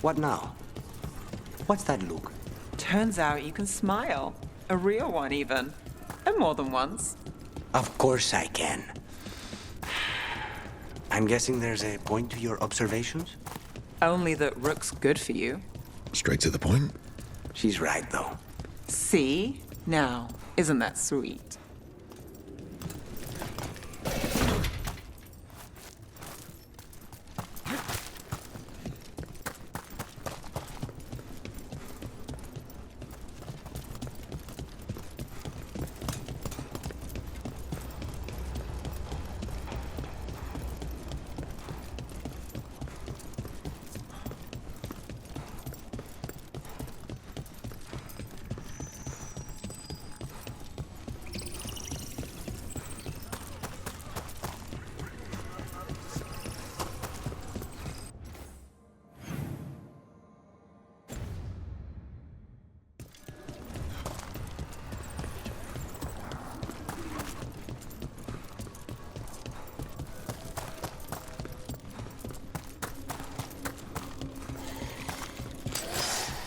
What now? What's that look? Turns out you can smile. A real one, even. And more than once. Of course I can. I'm guessing there's a point to your observations? Only that Rook's good for you. Straight to the point? She's right, though. See? Now, isn't that sweet?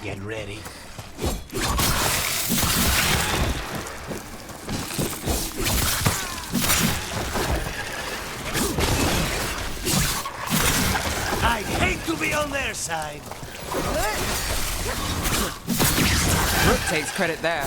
Get ready. I'd hate to be on their side. Rook takes credit there.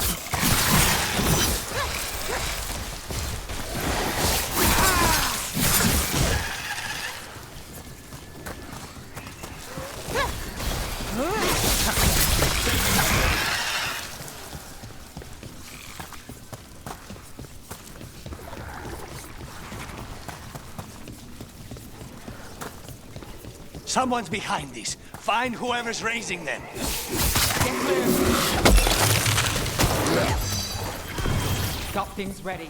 Someone's behind this. Find whoever's raising them. Got things ready.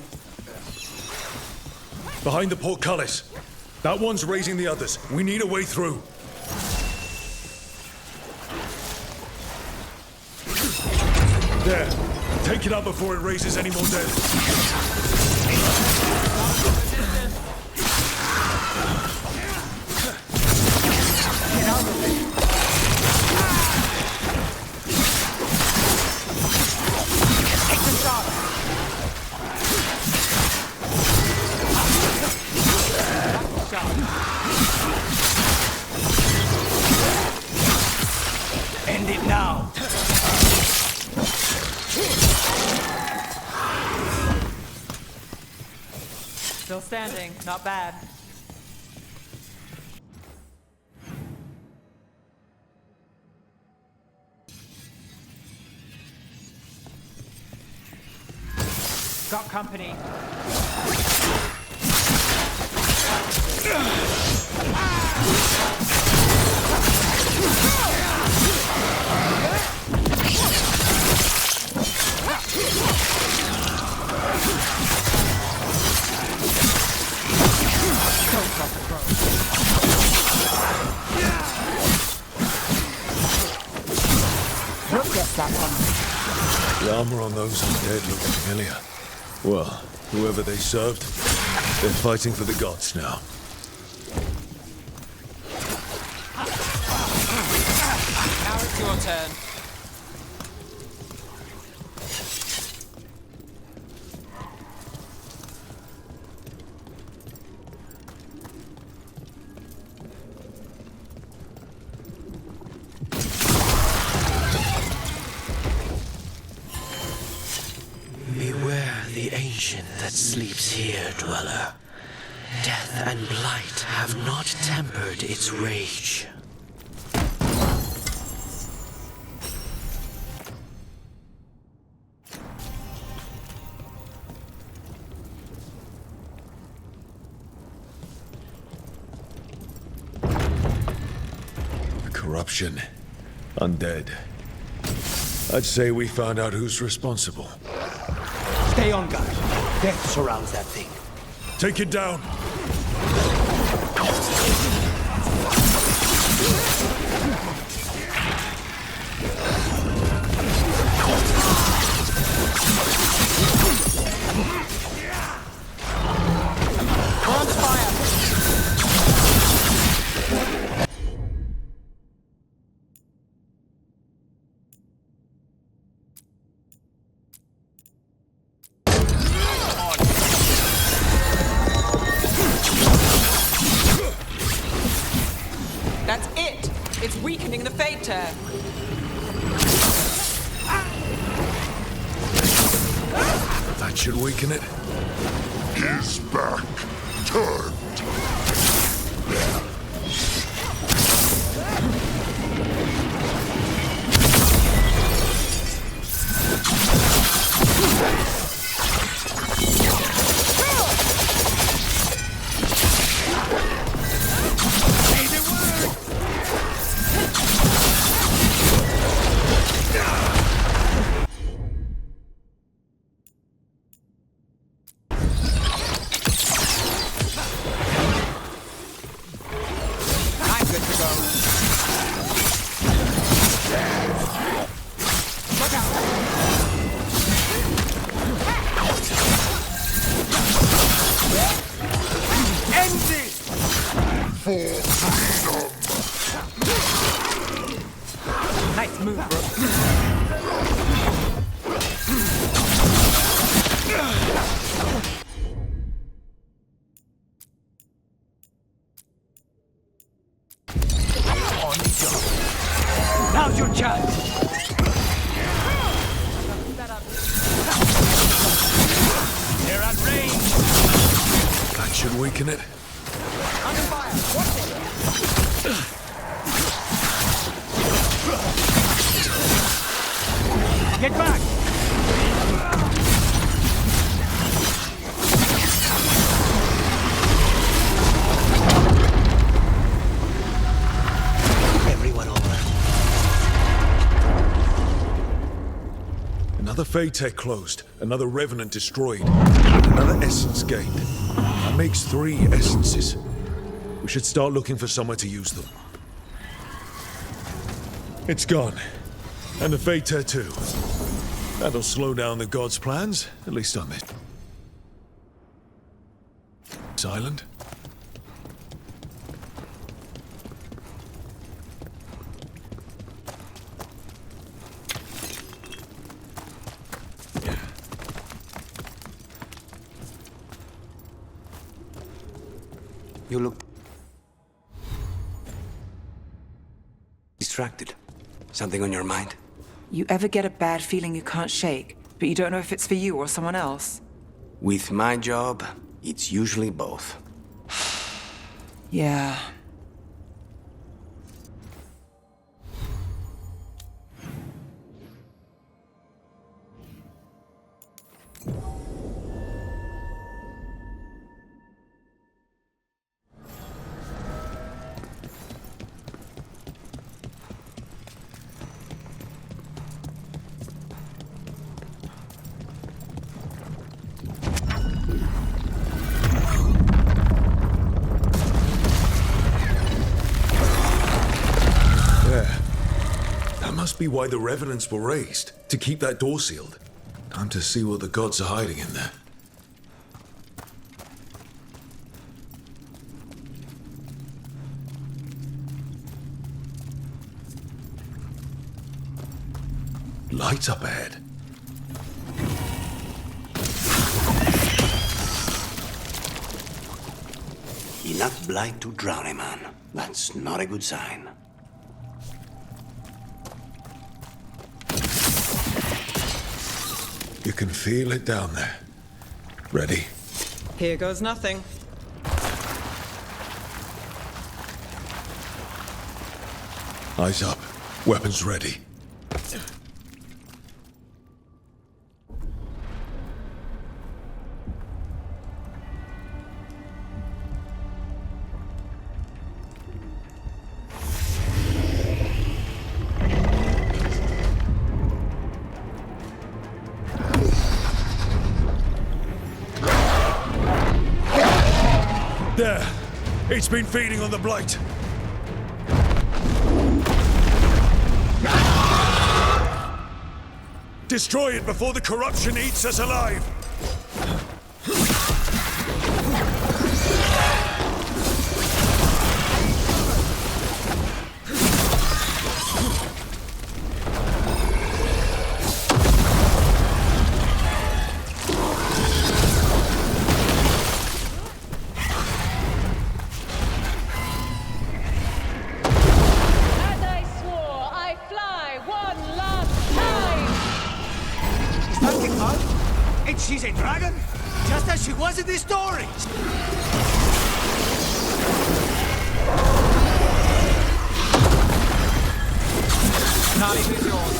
Behind the portcullis. That one's raising the others. We need a way through. There. Take it out before it raises any more dead. End it now. Still standing, not bad. Got company. Rook gets that one. The armor on those undead look familiar. Well, whoever they served, they're fighting for the gods now. Now it's your turn. Beware the ancient that sleeps here, dweller. Death and blight have not tempered its rage. Corruption. Undead. I'd say we found out who's responsible. Stay on guard. Death surrounds that thing. Take it down! We're on fire. Vater! That should weaken it. His back turned. I'm good to go. Look out! End this! Nice move, Rook. Now's your chance! They're at range! That should weaken it. Under fire! Watch it! Get back! Everyone over. Another Phaetech closed, another Revenant destroyed, another essence gained. That makes 3 essences. We should start looking for somewhere to use them. It's gone. And the Phaetek too. That'll slow down the gods' plans, at least on this island. You look distracted. Something on your mind? You ever get a bad feeling you can't shake, but you don't know if it's for you or someone else? With my job, it's usually both. Yeah. Must be why the Revenants were raised, to keep that door sealed. Time to see what the gods are hiding in there. Lights up ahead. Enough blight to drown a man. That's not a good sign. You can feel it down there. Ready? Here goes nothing. Eyes up. Weapons ready. There! It's been feeding on the blight! Destroy it before the corruption eats us alive! As I swore, tactical. And she's a dragon? Just as she was in the story. Nali, who's yours?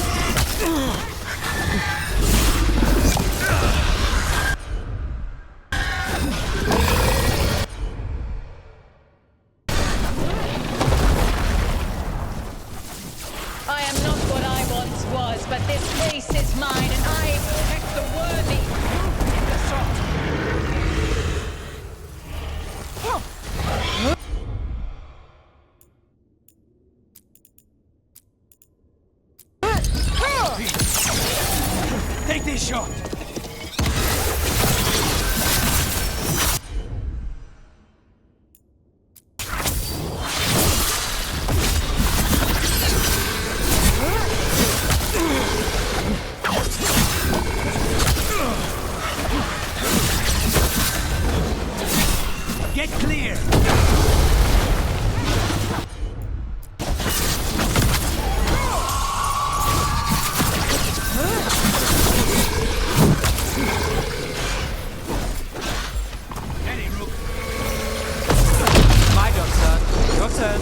I am not what I once was, but this place is mine, and I protect the worthy. Take this shot. Get clear. Ready, Rook. My go, son. Your turn.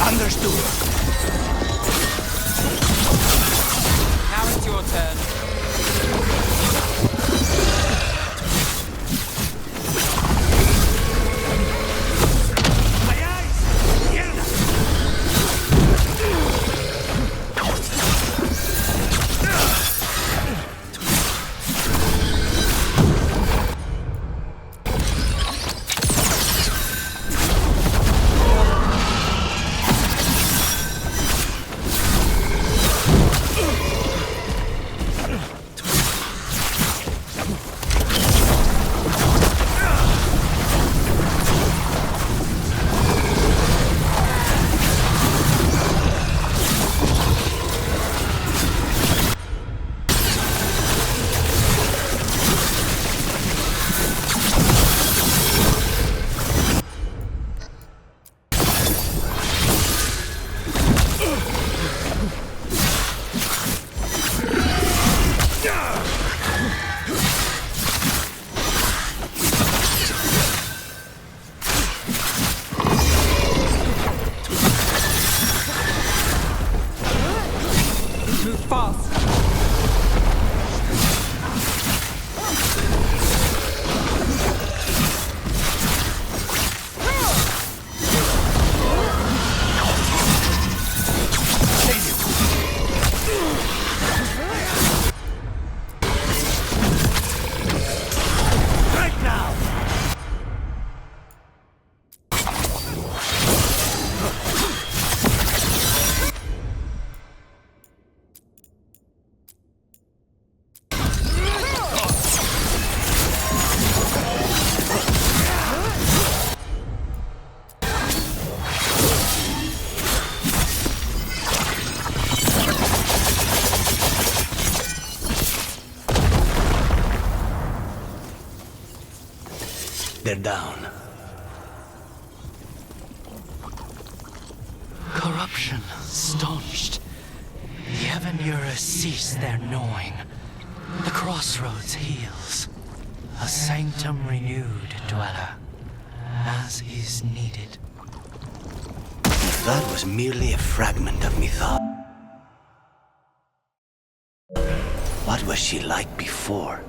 Understood. Now it's your turn. My eyes! Mierda! They're down. Corruption staunched. The Evanura cease their gnawing. The crossroads heals. A sanctum renewed, dweller, as is needed. If that was merely a fragment of me thought, what was she like before?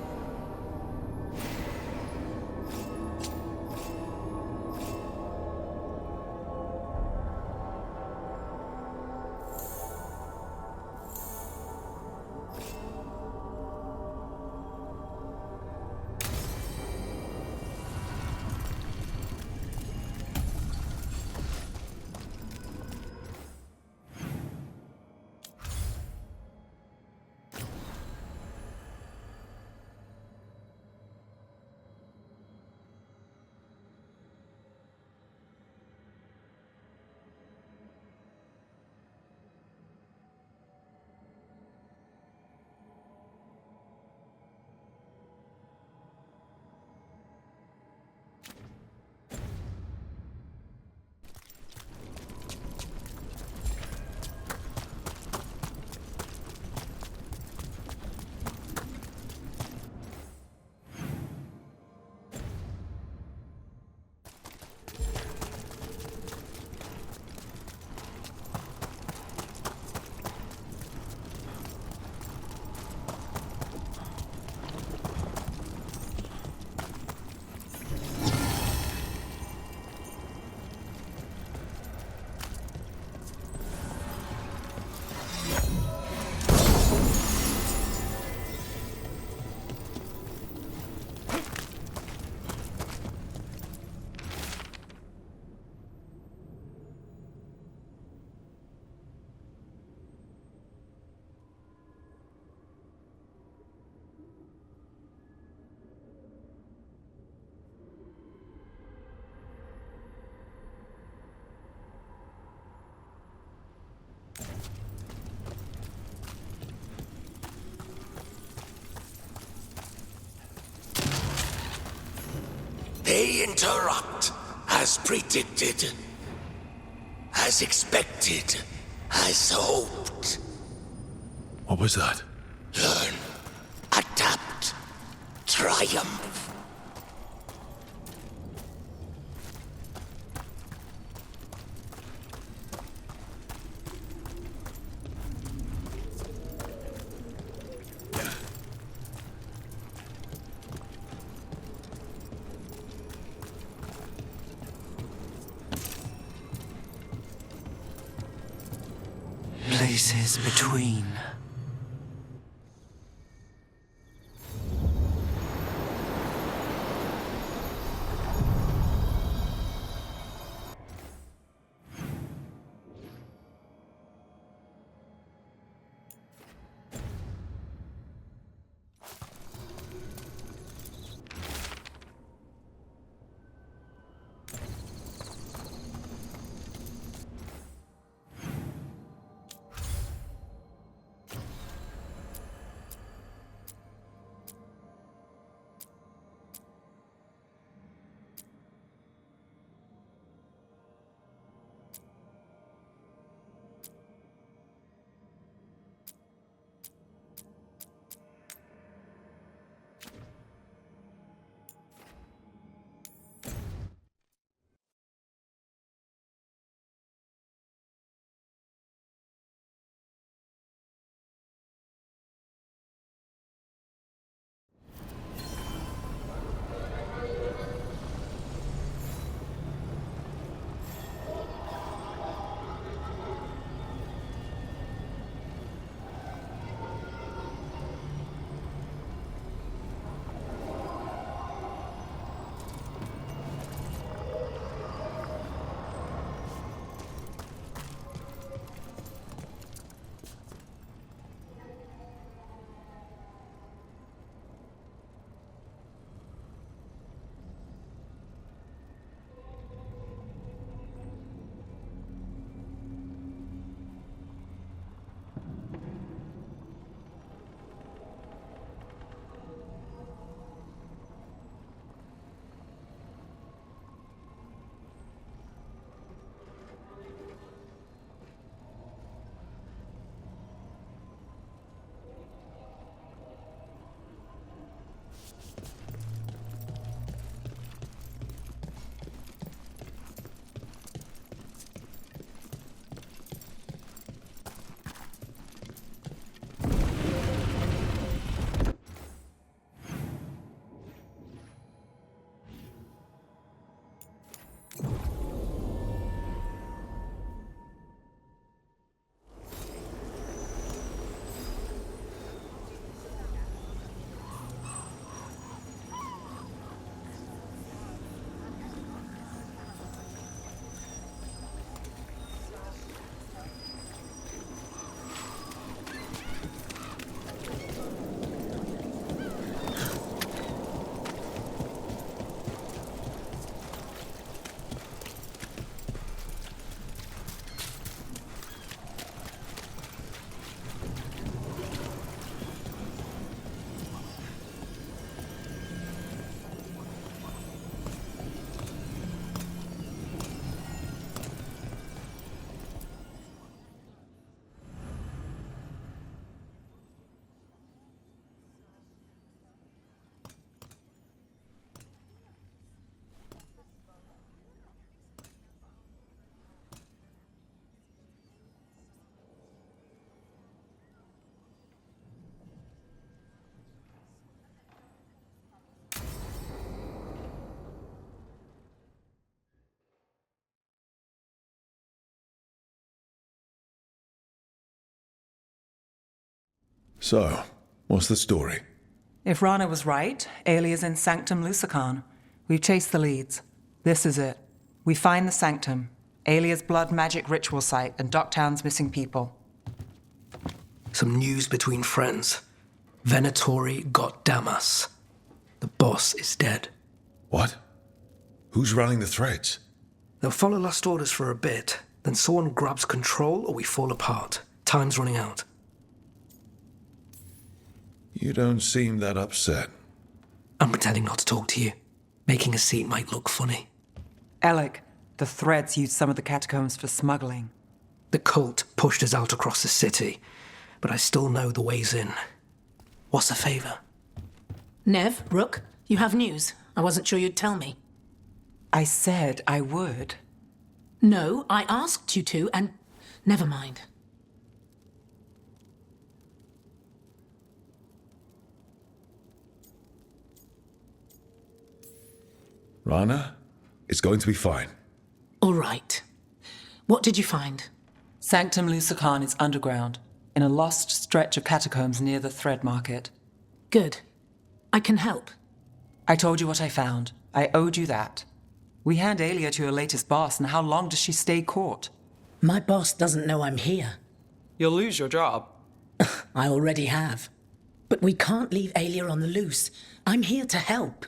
They interrupt, as predicted, as expected, as hoped. What was that? Learn, adapt, triumph. Places between. So, what's the story? If Rana was right, Alia's in Sanctum Lucican. We've chased the leads. This is it. We find the Sanctum, Alia's blood magic ritual site, and Docktown's missing people. Some news between friends. Venatori got Damas. The boss is dead. What? Who's running the threads? They'll follow last orders for a bit, then someone grabs control or we fall apart. Time's running out. You don't seem that upset. I'm pretending not to talk to you. Making a seat might look funny. Alec, the threads used some of the catacombs for smuggling. The cult pushed us out across the city, but I still know the ways in. What's the favor? Nev, Rook, you have news. I wasn't sure you'd tell me. I said I would. No, I asked you to, and never mind. Rana, it's going to be fine. All right. What did you find? Sanctum Lucican is underground, in a lost stretch of catacombs near the Thread Market. Good. I can help. I told you what I found. I owed you that. We hand Alia to your latest boss, and how long does she stay caught? My boss doesn't know I'm here. You'll lose your job. I already have. But we can't leave Alia on the loose. I'm here to help.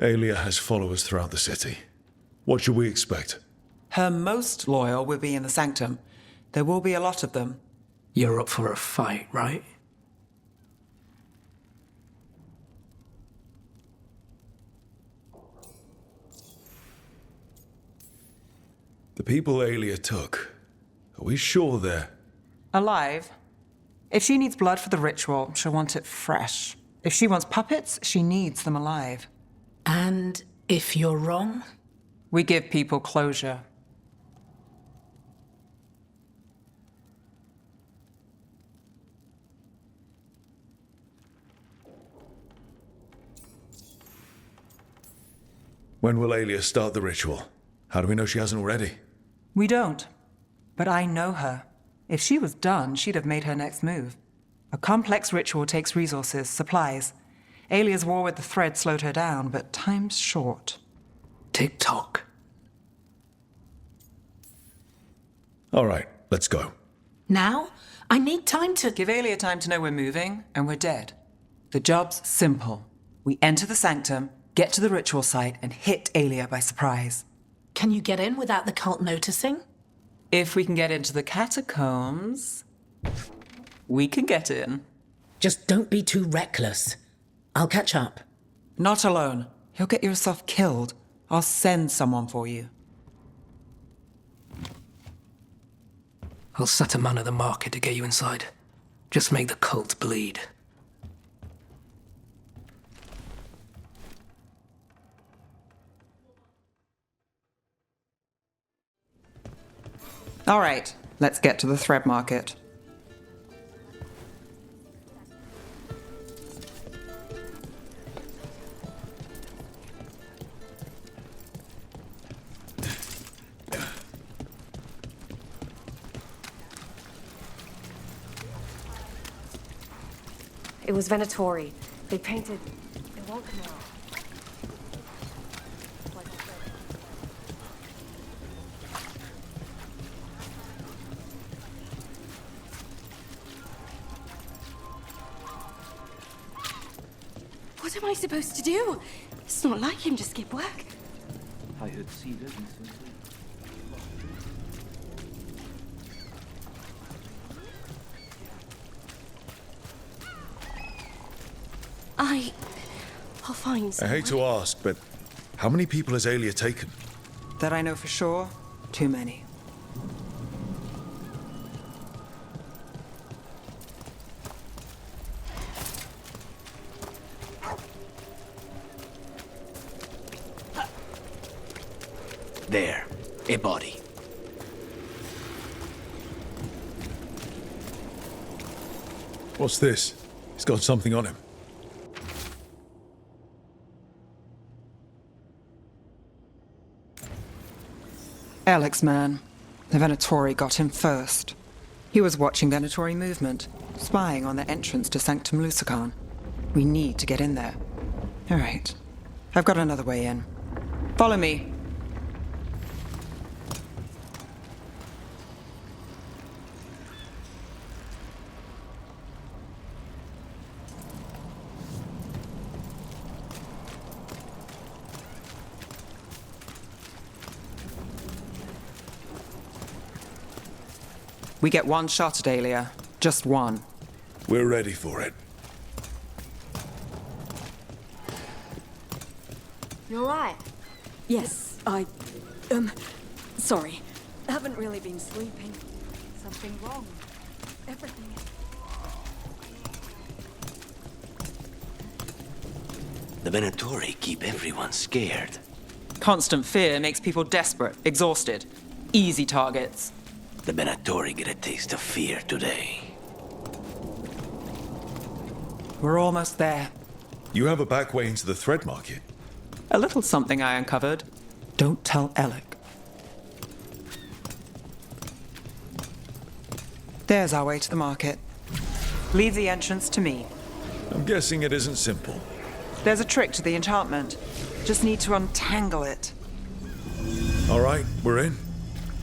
Alia has followers throughout the city. What should we expect? Her most loyal will be in the Sanctum. There will be a lot of them. You're up for a fight, right? The people Alia took, are we sure they're... Alive. If she needs blood for the ritual, she'll want it fresh. If she wants puppets, she needs them alive. And if you're wrong? We give people closure. When will Alia start the ritual? How do we know she hasn't already? We don't. But I know her. If she was done, she'd have made her next move. A complex ritual takes resources, supplies. Alia's war with the Thread slowed her down, but time's short. Tick-tock. All right, let's go. Now? I need time to... Give Alia time to know we're moving, and we're dead. The job's simple. We enter the Sanctum, get to the ritual site, and hit Alia by surprise. Can you get in without the cult noticing? If we can get into the catacombs, we can get in. Just don't be too reckless. I'll catch up. Not alone. You'll get yourself killed. I'll send someone for you. I'll set a man at the market to get you inside. Just make the cult bleed. All right, let's get to the Thread Market. It was Venatori. They painted... It won't come out. What am I supposed to do? It's not like him to skip work. I heard Cedar recently. I'll find I someone. hate to ask, but how many people has Alia taken? That I know for sure, too many. There. A body. What's this? He's got something on him. Alex, man. The Venatori got him first. He was watching Venatori movement, spying on the entrance to Sanctum Lusican. We need to get in there. All right. I've got another way in. Follow me. We get one shot at Aelia. Just one. We're ready for it. You alright? Yes, sorry. Haven't really been sleeping. Something wrong? Everything. The Venatori keep everyone scared. Constant fear makes people desperate, exhausted. Easy targets. The Venatori get a taste of fear today. We're almost there. You have a back way into the thread market. A little something I uncovered. Don't tell Alec. There's our way to the market. Leave the entrance to me. I'm guessing it isn't simple. There's a trick to the enchantment. Just need to untangle it. All right, we're in.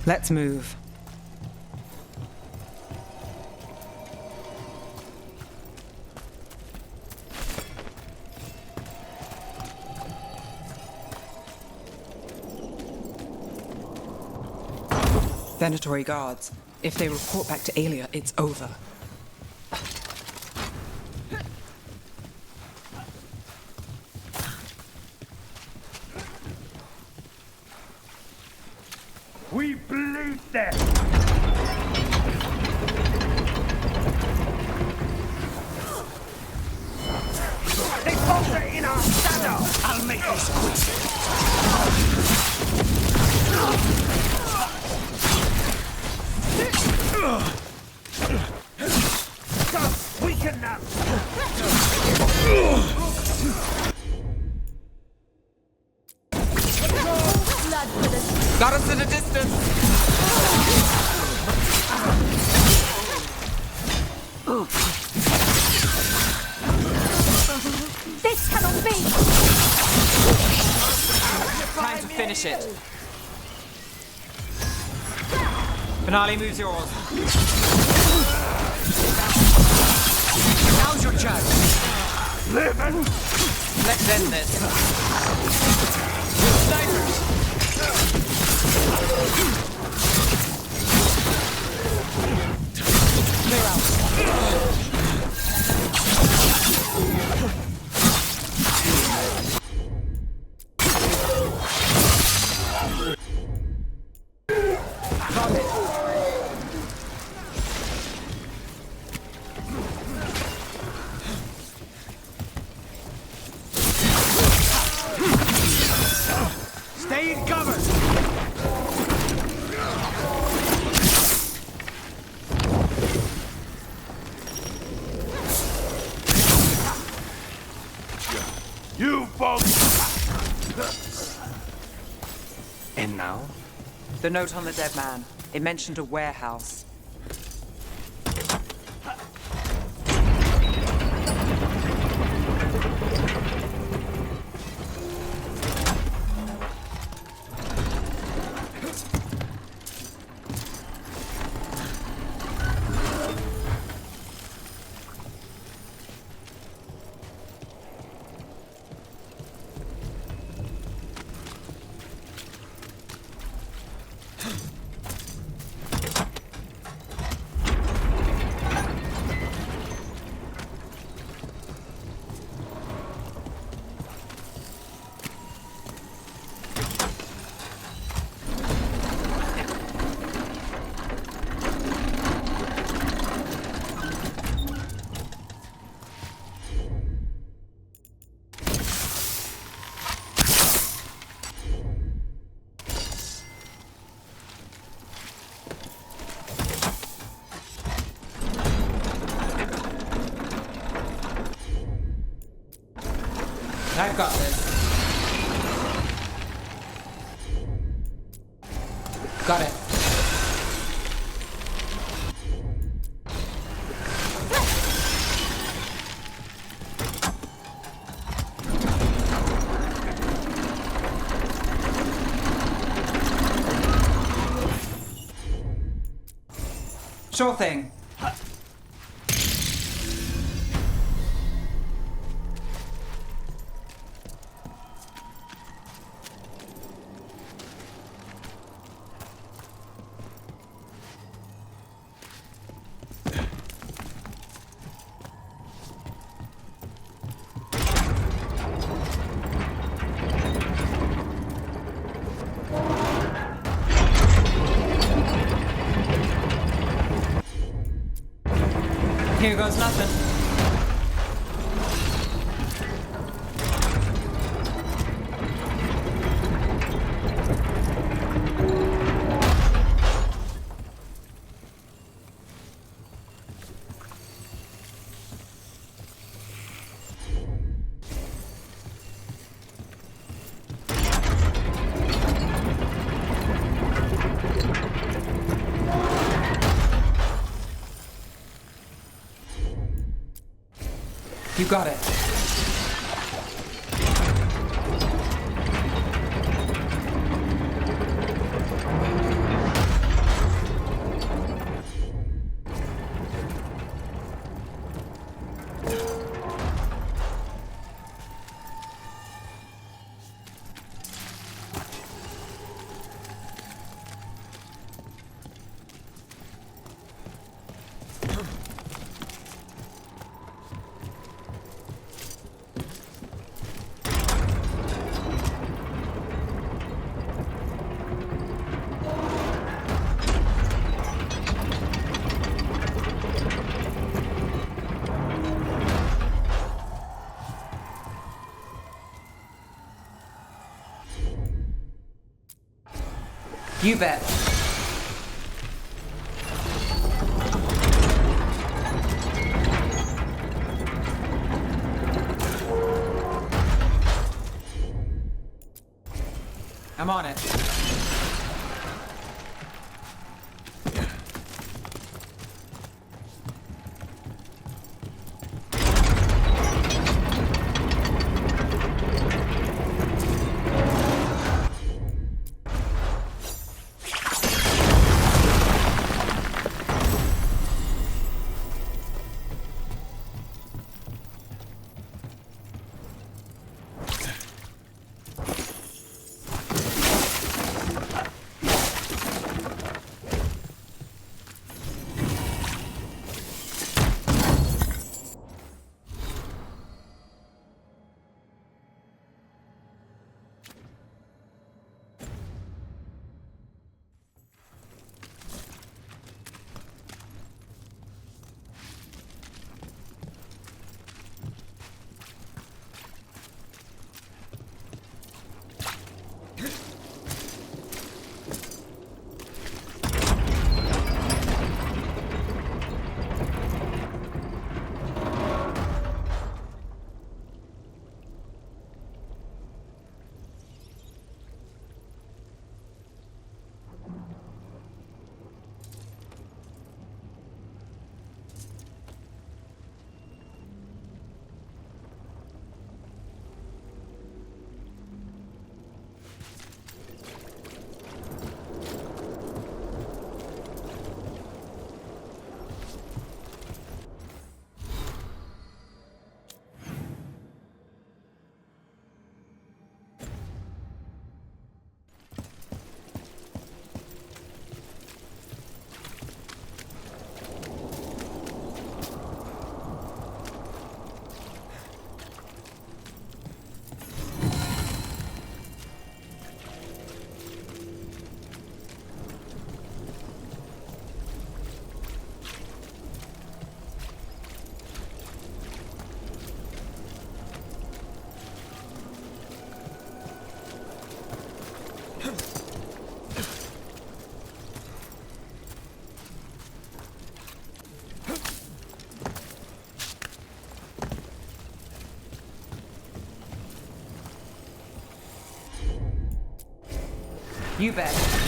Let's move. Venatori guards. If they report back to Aelia, it's over. We bleed them! They both are in our shadow! I'll make this quick! Stop! Weaken them! Got us at a distance! This cannot be! Time to finish it. Finale moves yours. Now's your chance. Living! Let's end this. Snipers! Clear out. Stay in cover! You both! And now? The note on the dead man. It mentioned a warehouse. I've got this. Got it. Sure thing. Here goes nothing. You got it. You bet. I'm on it. You bet.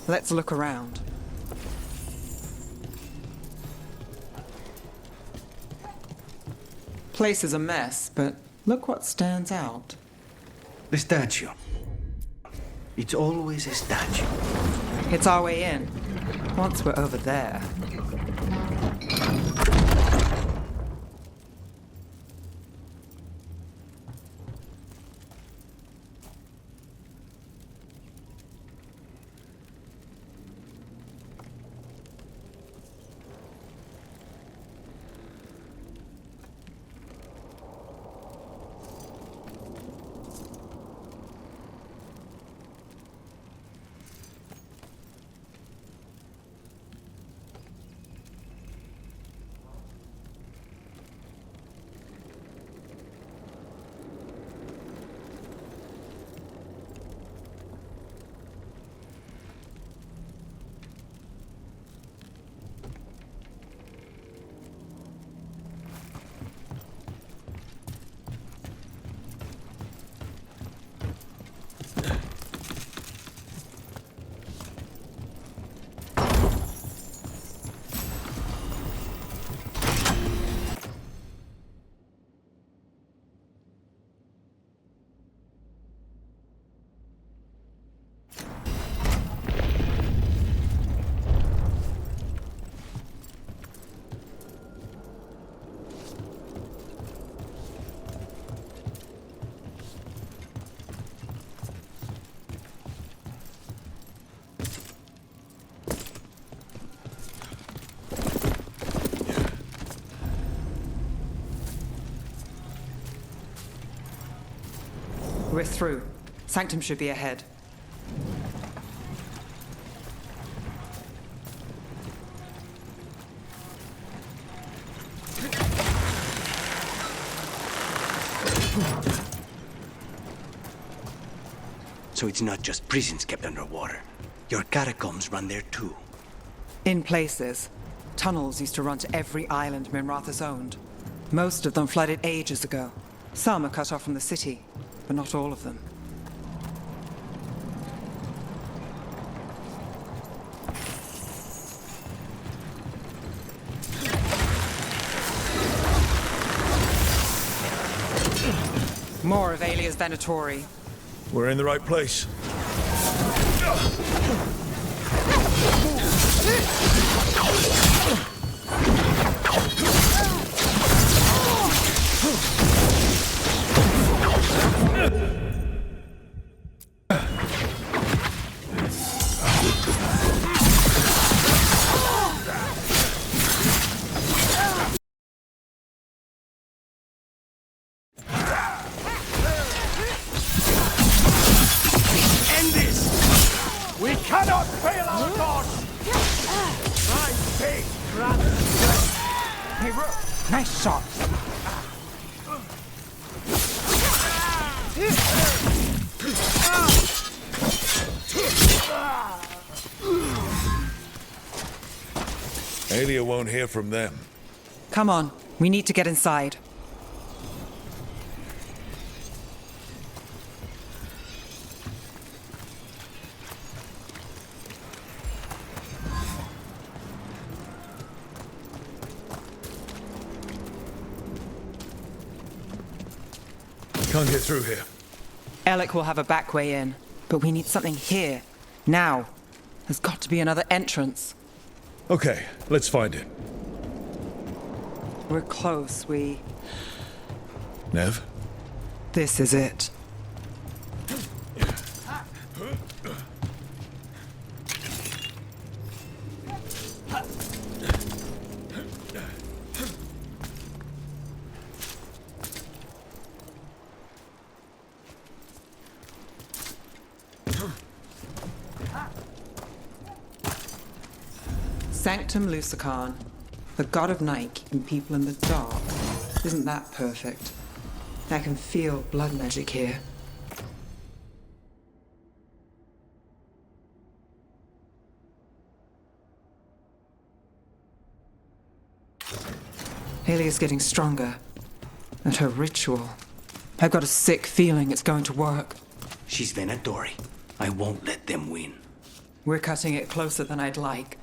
Let's look around. Place is a mess, but look what stands out. The statue. It's always a statue. It's our way in. Once we're over there. We're through. Sanctum should be ahead. So it's not just prisons kept underwater. Your catacombs run there too. In places. Tunnels used to run to every island Minrathous owned. Most of them flooded ages ago. Some are cut off from the city, but not all of them. More of Alia's Venatori. We're in the right place. Hey, Rook, nice shot. Alia won't hear from them. Come on, we need to get inside. Can't get through here. Alec will have a back way in. But we need something here. Now. There's got to be another entrance. Okay, let's find it. We're close, Nev? This is it. Sanctum Lucican, the god of night keeping people in the dark. Isn't that perfect? I can feel blood magic here. Haley's getting stronger. And her ritual. I've got a sick feeling it's going to work. She's Venatori. I won't let them win. We're cutting it closer than I'd like.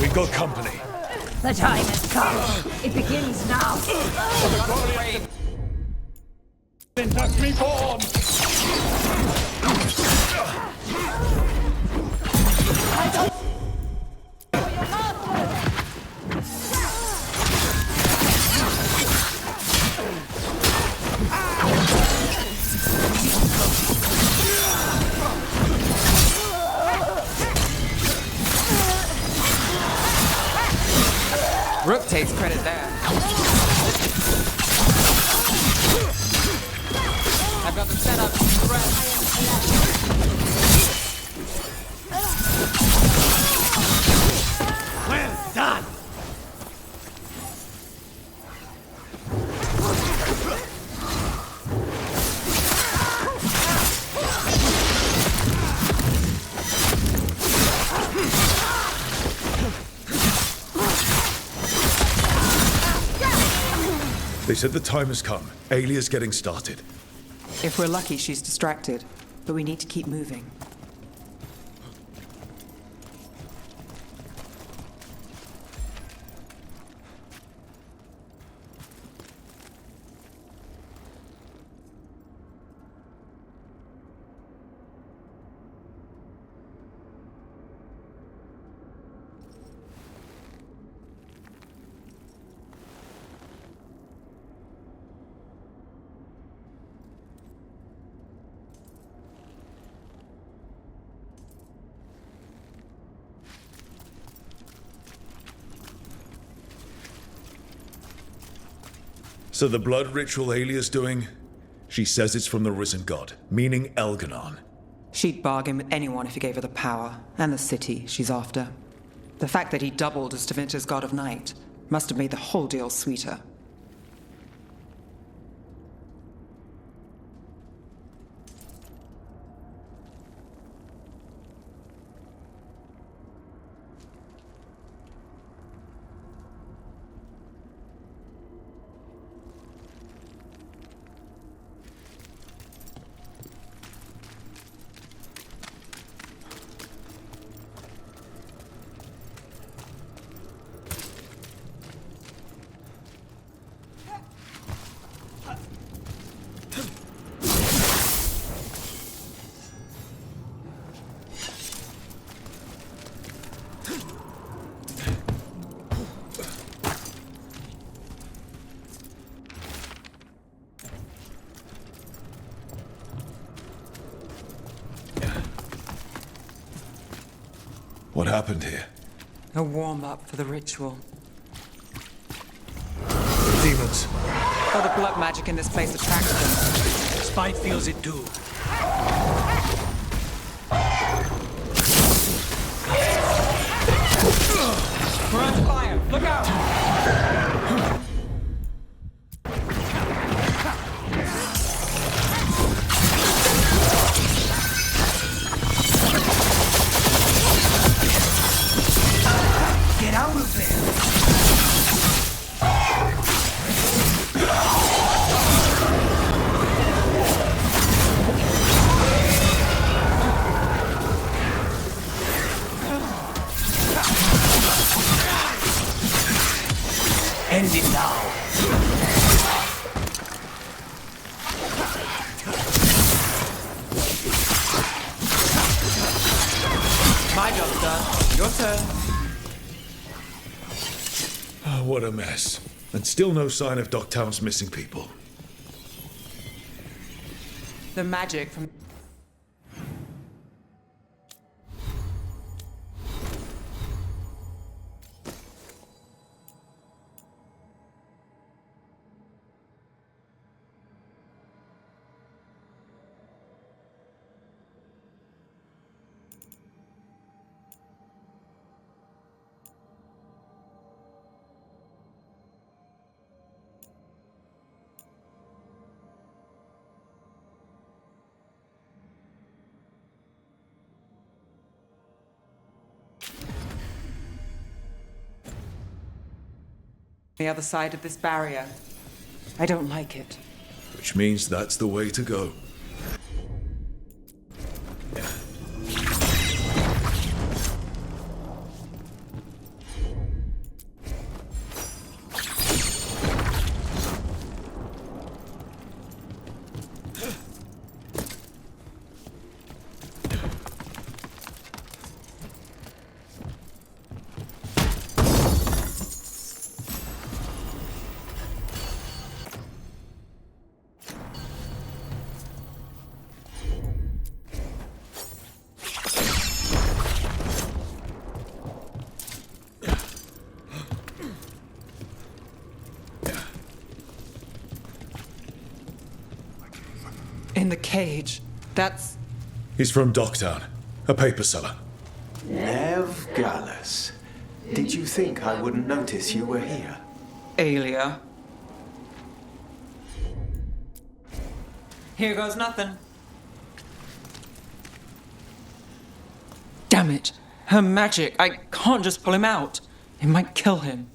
We've got company. The time has come. It begins now. Just reborn! Rook takes credit there. I've got them set up. Well done! They said the time has come. Alia's getting started. If we're lucky, she's distracted. But we need to keep moving. So the blood ritual Alia's doing, she says it's from the risen god, meaning Elganon. She'd bargain with anyone if he gave her the power, and the city she's after. The fact that he doubled as Tevinter's god of night must have made the whole deal sweeter. What happened here? A warm-up for the ritual. Demons. Oh, the blood magic in this place attracts them. Spite feels it too. End it now. My job's done. Your turn. Oh, what a mess. And still no sign of Docktown's missing people. The magic from... the other side of this barrier. I don't like it. Which means that's the way to go. In the cage. That's... He's from Docktown, a paper seller. Nev Gallus. Did you think I wouldn't notice you were here? Aelia. Here goes nothing. Damn it! Her magic! I can't just pull him out. It might kill him.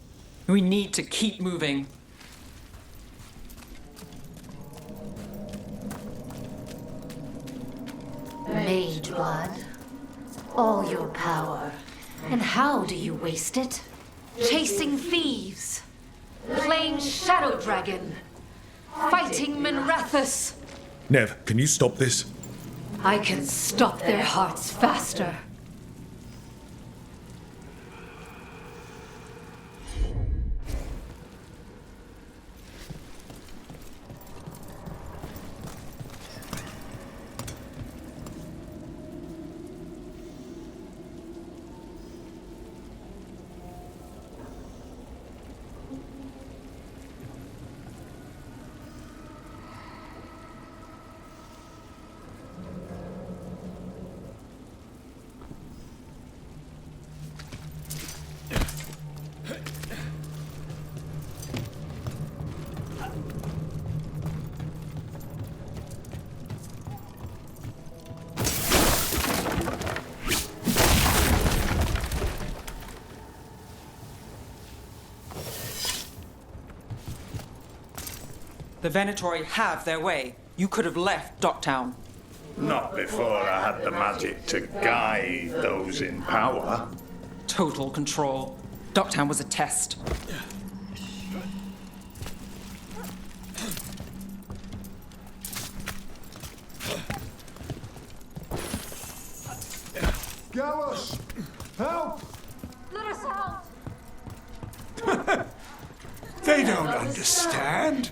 We need to keep moving. Mage blood. All your power. And how do you waste it? Chasing thieves. Playing Shadow Dragon. Fighting Minrathus. Nev, can you stop this? I can stop their hearts faster. The Venatori have their way. You could have left Docktown. Not before I had the magic to guide those in power. Total control. Docktown was a test. Gallus! Help! Let us out! They don't understand.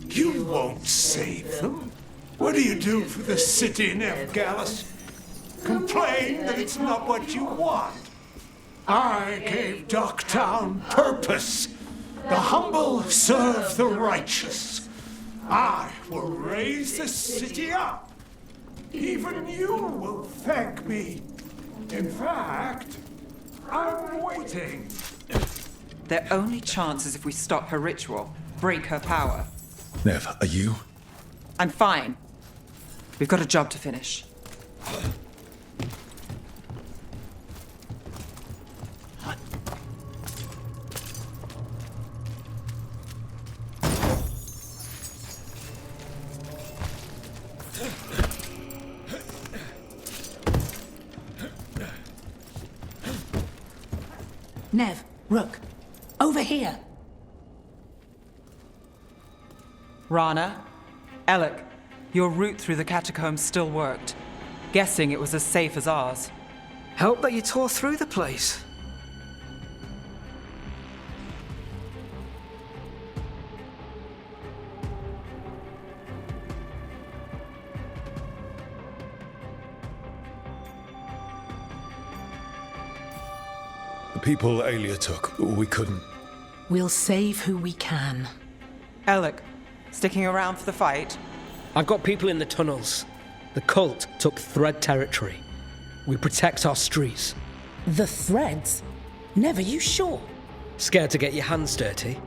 You won't save them. What do you do for the city, Nev Gallus? Complain that it's not what you want. I gave Docktown purpose. The humble serve the righteous. I will raise the city up. Even you will thank me. In fact, I'm waiting. Their only chance is if we stop her ritual, break her power. Nev, are you? I'm fine. We've got a job to finish. Nev, Rook, over here. Rana, Alec, your route through the catacombs still worked. Guessing it was as safe as ours. Help that you tore through the place. The people Aelia took, we couldn't. We'll save who we can. Alec, sticking around for the fight? I've got people in the tunnels. The cult took Thread territory. We protect our streets. The Threads? Never, you sure? Scared to get your hands dirty?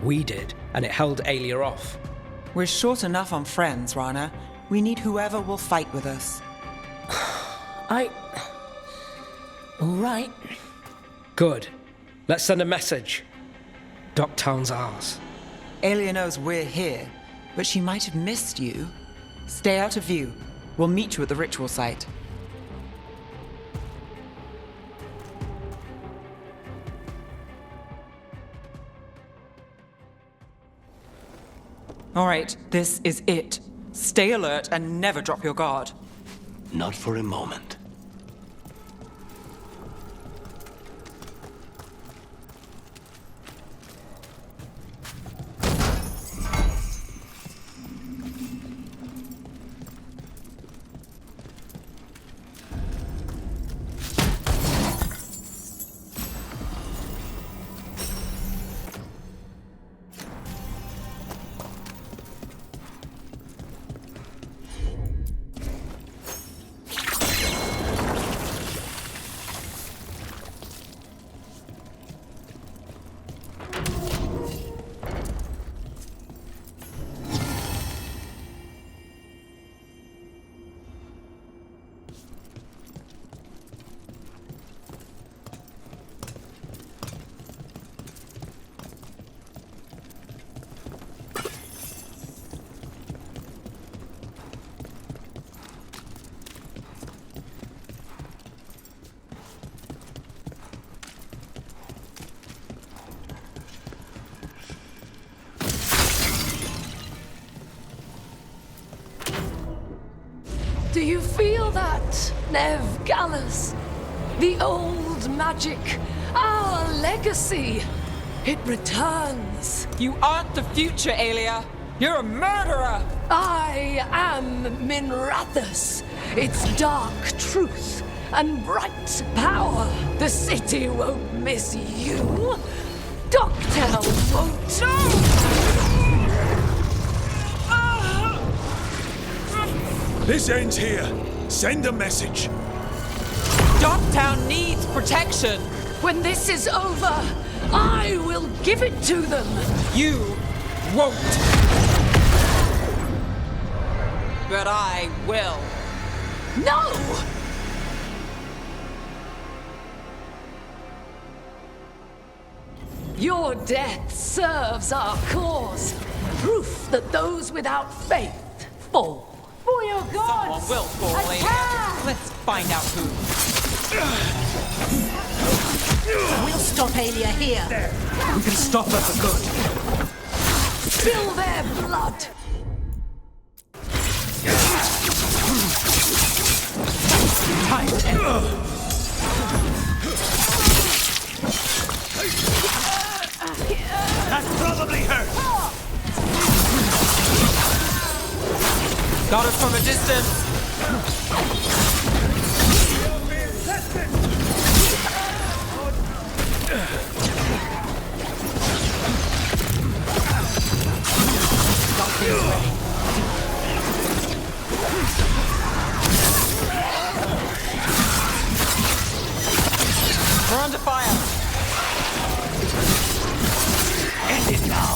We did, and it held Aelia off. We're short enough on friends, Rana. We need whoever will fight with us. All right. Good. Let's send a message. Docktown's ours. Aelia knows we're here, but she might have missed you. Stay out of view. We'll meet you at the ritual site. All right, this is it. Stay alert and never drop your guard. Not for a moment. Do you feel that, Nev Gallus? The old magic, our legacy. It returns. You aren't the future, Aelia. You're a murderer. I am Minrathus. Its dark truth and bright power. The city won't miss you. Docktown won't. This ends here. Send a message. Docktown needs protection. When this is over, I will give it to them. You won't. But I will. No! Your death serves our cause. Proof that those without faith fall. For your gods! Someone will fall, Aelia. Let's find out who. We'll stop Aelia here. We can stop her for good. Spill their blood! Time to end. That probably hurt. Got us from a distance. We're under fire. End it now.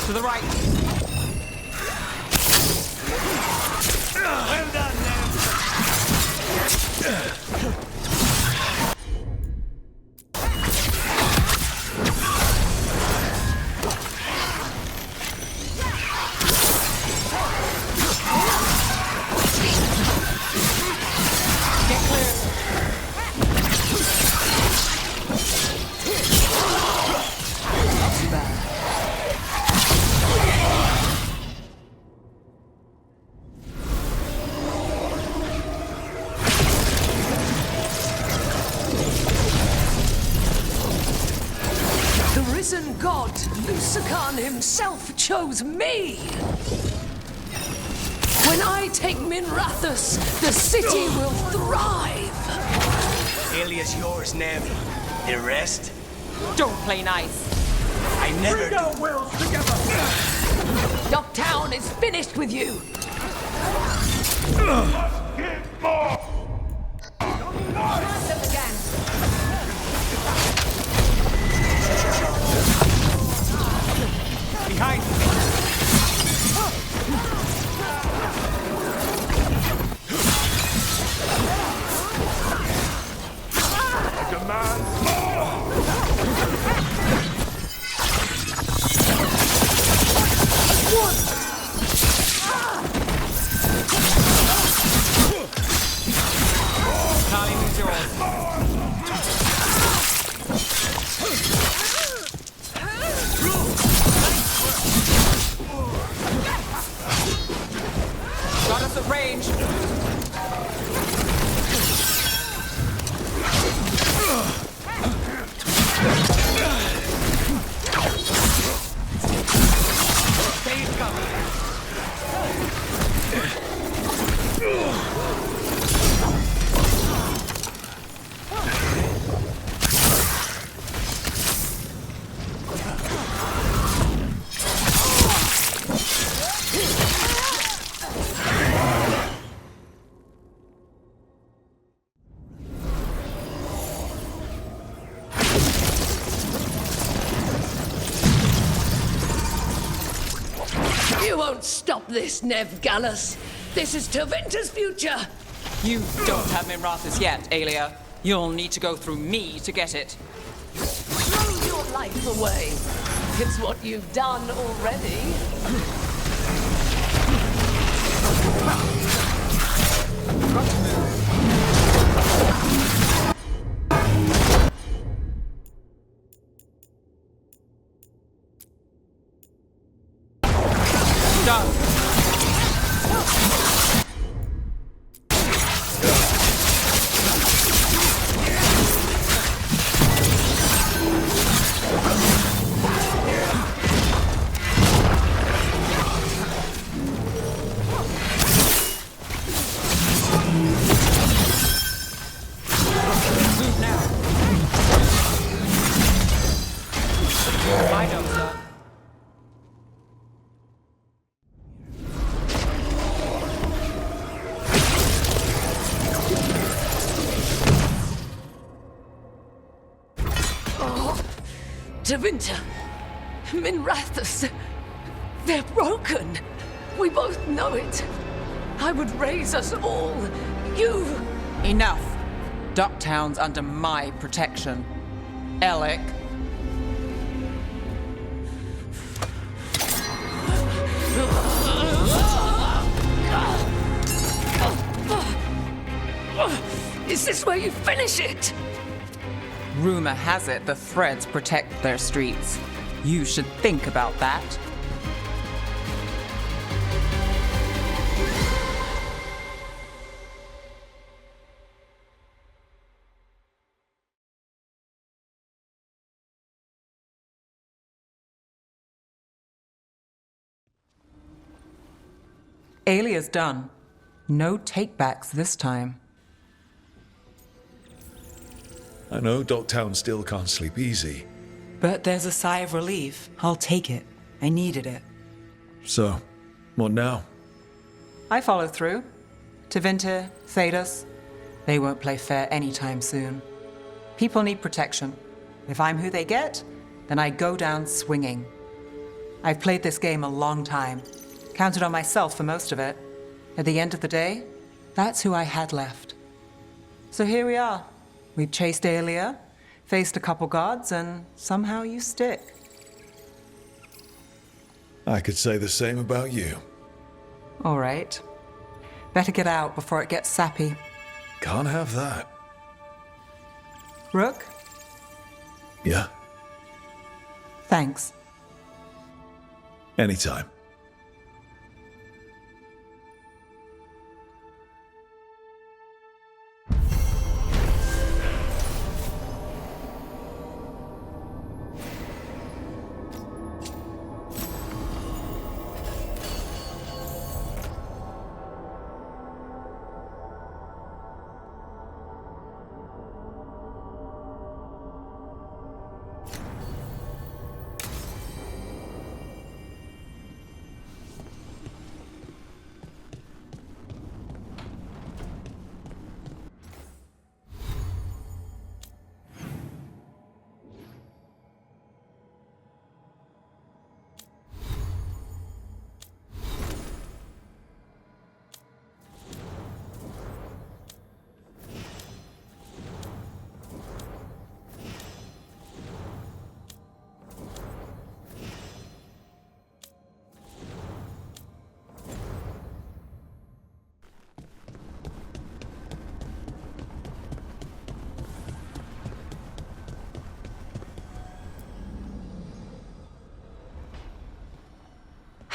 To the right. Well done, Get clear. Not too bad. The risen god, Lucican himself, chose me! When I take Minrathous, the city will thrive! Alias yours, Nev. The rest? Don't play nice. I never Bring our wills together! Docktown is finished with you! Get more! Behind me. I demand Time is yours. Got us at range. You won't stop this, Nev Gallus. This is Tevinter's future. You don't have Minrathous yet, Aelia. You'll need to go through me to get it. Throw your life away. It's what you've done already. Done. Move now. I know, sir. Tevinter, Minrathous, they're broken. We both know it. I would raise us all. You. Enough. Docktown's under my protection. Alec. Is this where you finish it? Rumor has it the Threads protect their streets. You should think about that. Aelia's done. No takebacks this time. I know Docktown still can't sleep easy. But there's a sigh of relief. I'll take it. I needed it. So, what now? I follow through. Tevinter, Thedas. They won't play fair anytime soon. People need protection. If I'm who they get, then I go down swinging. I've played this game a long time. Counted on myself for most of it. At the end of the day, that's who I had left. So here we are. We've chased Aelia, faced a couple gods, and somehow you stick. I could say the same about you. All right. Better get out before it gets sappy. Can't have that. Rook? Yeah? Thanks. Anytime.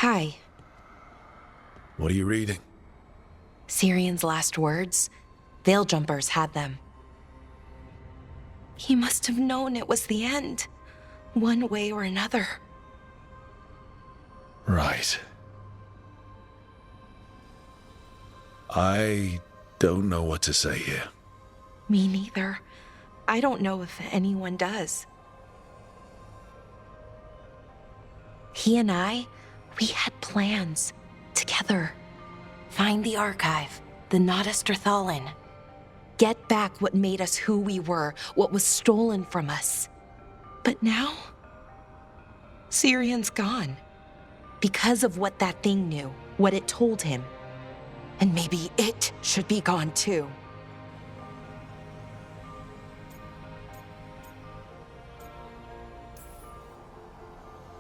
Hi. What are you reading? Syrian's last words? Veil jumpers had them. He must have known it was the end, one way or another. Right. I don't know what to say here. Me neither. I don't know if anyone does. He and I, we had plans together. Find the archive, the Nodasterthalin. Get back what made us who we were, what was stolen from us. But now, Syrian's gone. Because of what that thing knew, what it told him. And maybe it should be gone too.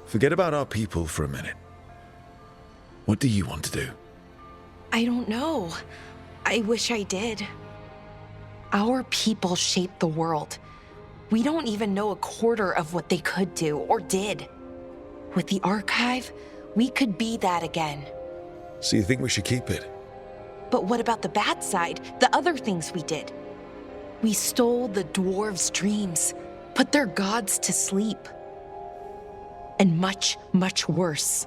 Forget about our people for a minute. What do you want to do? I don't know. I wish I did. Our people shaped the world. We don't even know a quarter of what they could do or did. With the archive, we could be that again. So you think we should keep it? But what about the bad side, the other things we did? We stole the dwarves' dreams, put their gods to sleep. And much, much worse.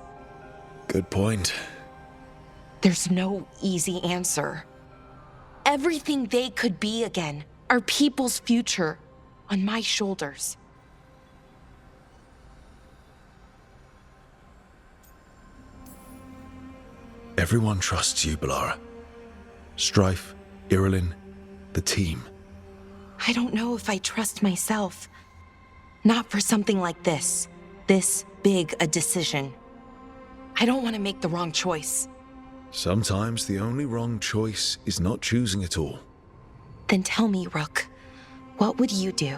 Good point. There's no easy answer. Everything they could be again, our people's future, on my shoulders. Everyone trusts you, Balara. Strife, Irilyn, the team. I don't know if I trust myself. Not for something like this. This big a decision. I don't want to make the wrong choice. Sometimes the only wrong choice is not choosing at all. Then tell me, Rook, what would you do?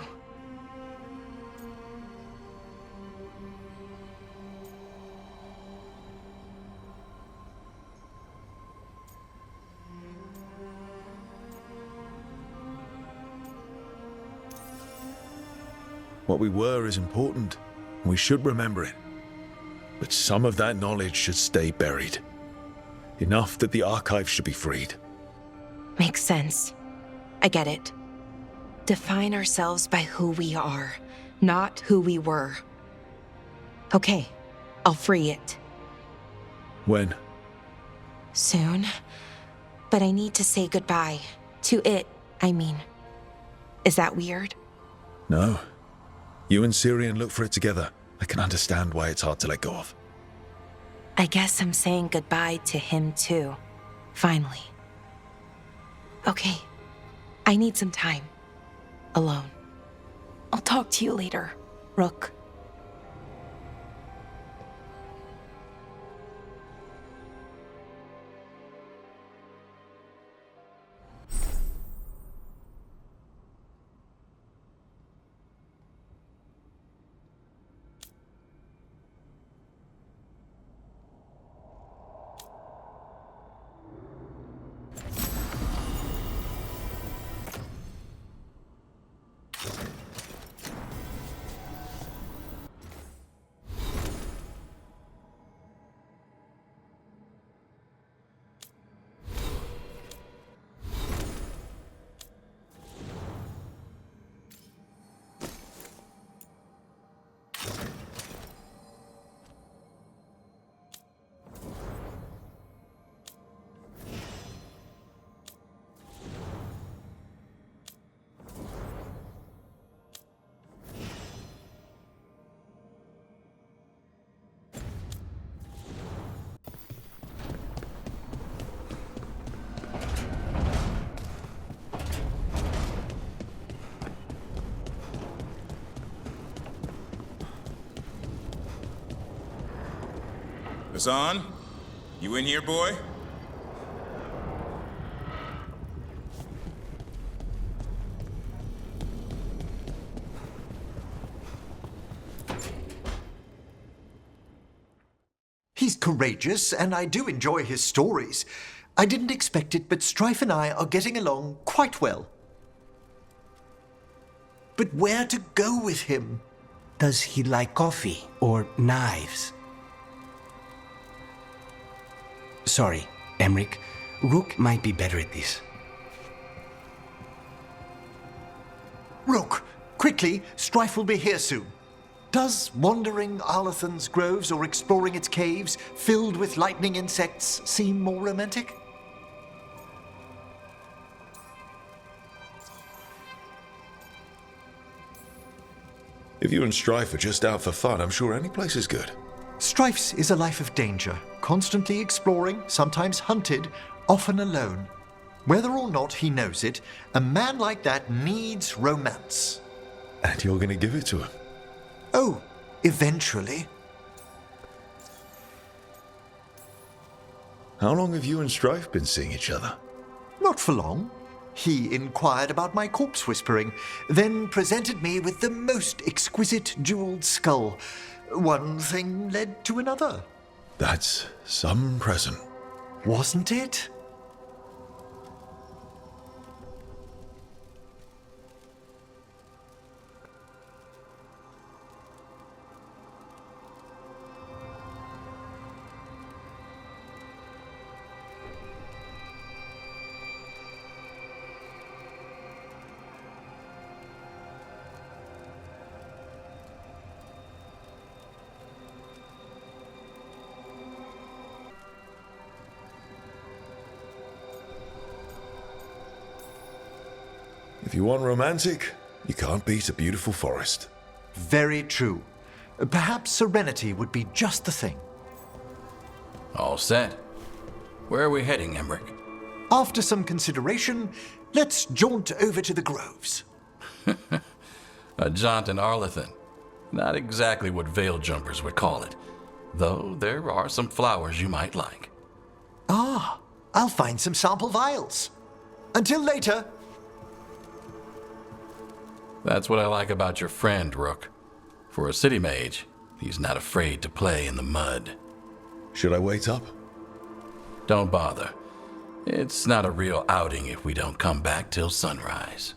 What we were is important. We should remember it. But some of that knowledge should stay buried. Enough that the archive should be freed. Makes sense. I get it. Define ourselves by who we are, not who we were. Okay, I'll free it. When? Soon. But I need to say goodbye. To it, I mean. Is that weird? No. You and Syrian look for it together. I can understand why it's hard to let go of. I guess I'm saying goodbye to him too. Finally. Okay. I need some time. Alone. I'll talk to you later, Rook. Hassan? You in here, boy? He's courageous, and I do enjoy his stories. I didn't expect it, but Strife and I are getting along quite well. But where to go with him? Does he like coffee or knives? Sorry, Emric. Rook might be better at this. Rook, quickly, Strife will be here soon. Does wandering Arlathan's groves or exploring its caves filled with lightning insects seem more romantic? If you and Strife are just out for fun, I'm sure any place is good. Strife's is a life of danger, constantly exploring, sometimes hunted, often alone. Whether or not he knows it, a man like that needs romance. And you're going to give it to him? Oh, eventually. How long have you and Strife been seeing each other? Not for long. He inquired about my corpse whispering, then presented me with the most exquisite jeweled skull. One thing led to another. That's some present. Wasn't it? If you want romantic, you can't beat a beautiful forest. Very true. Perhaps serenity would be just the thing. All set. Where are we heading, Emric? After some consideration, let's jaunt over to the groves. A jaunt in Arlathan. Not exactly what veil jumpers would call it. Though there are some flowers you might like. Ah, I'll find some sample vials. Until later. That's what I like about your friend, Rook. For a city mage, he's not afraid to play in the mud. Should I wait up? Don't bother. It's not a real outing if we don't come back till sunrise.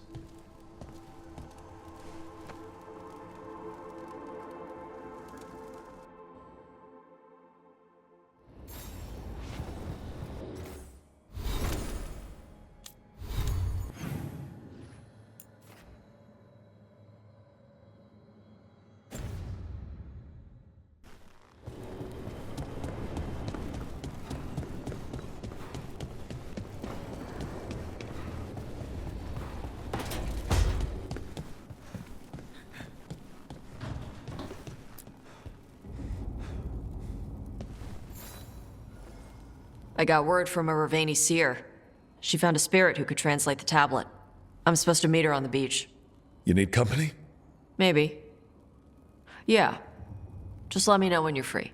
I got word from a Ravani seer. She found a spirit who could translate the tablet. I'm supposed to meet her on the beach. You need company? Maybe. Yeah. Just let me know when you're free.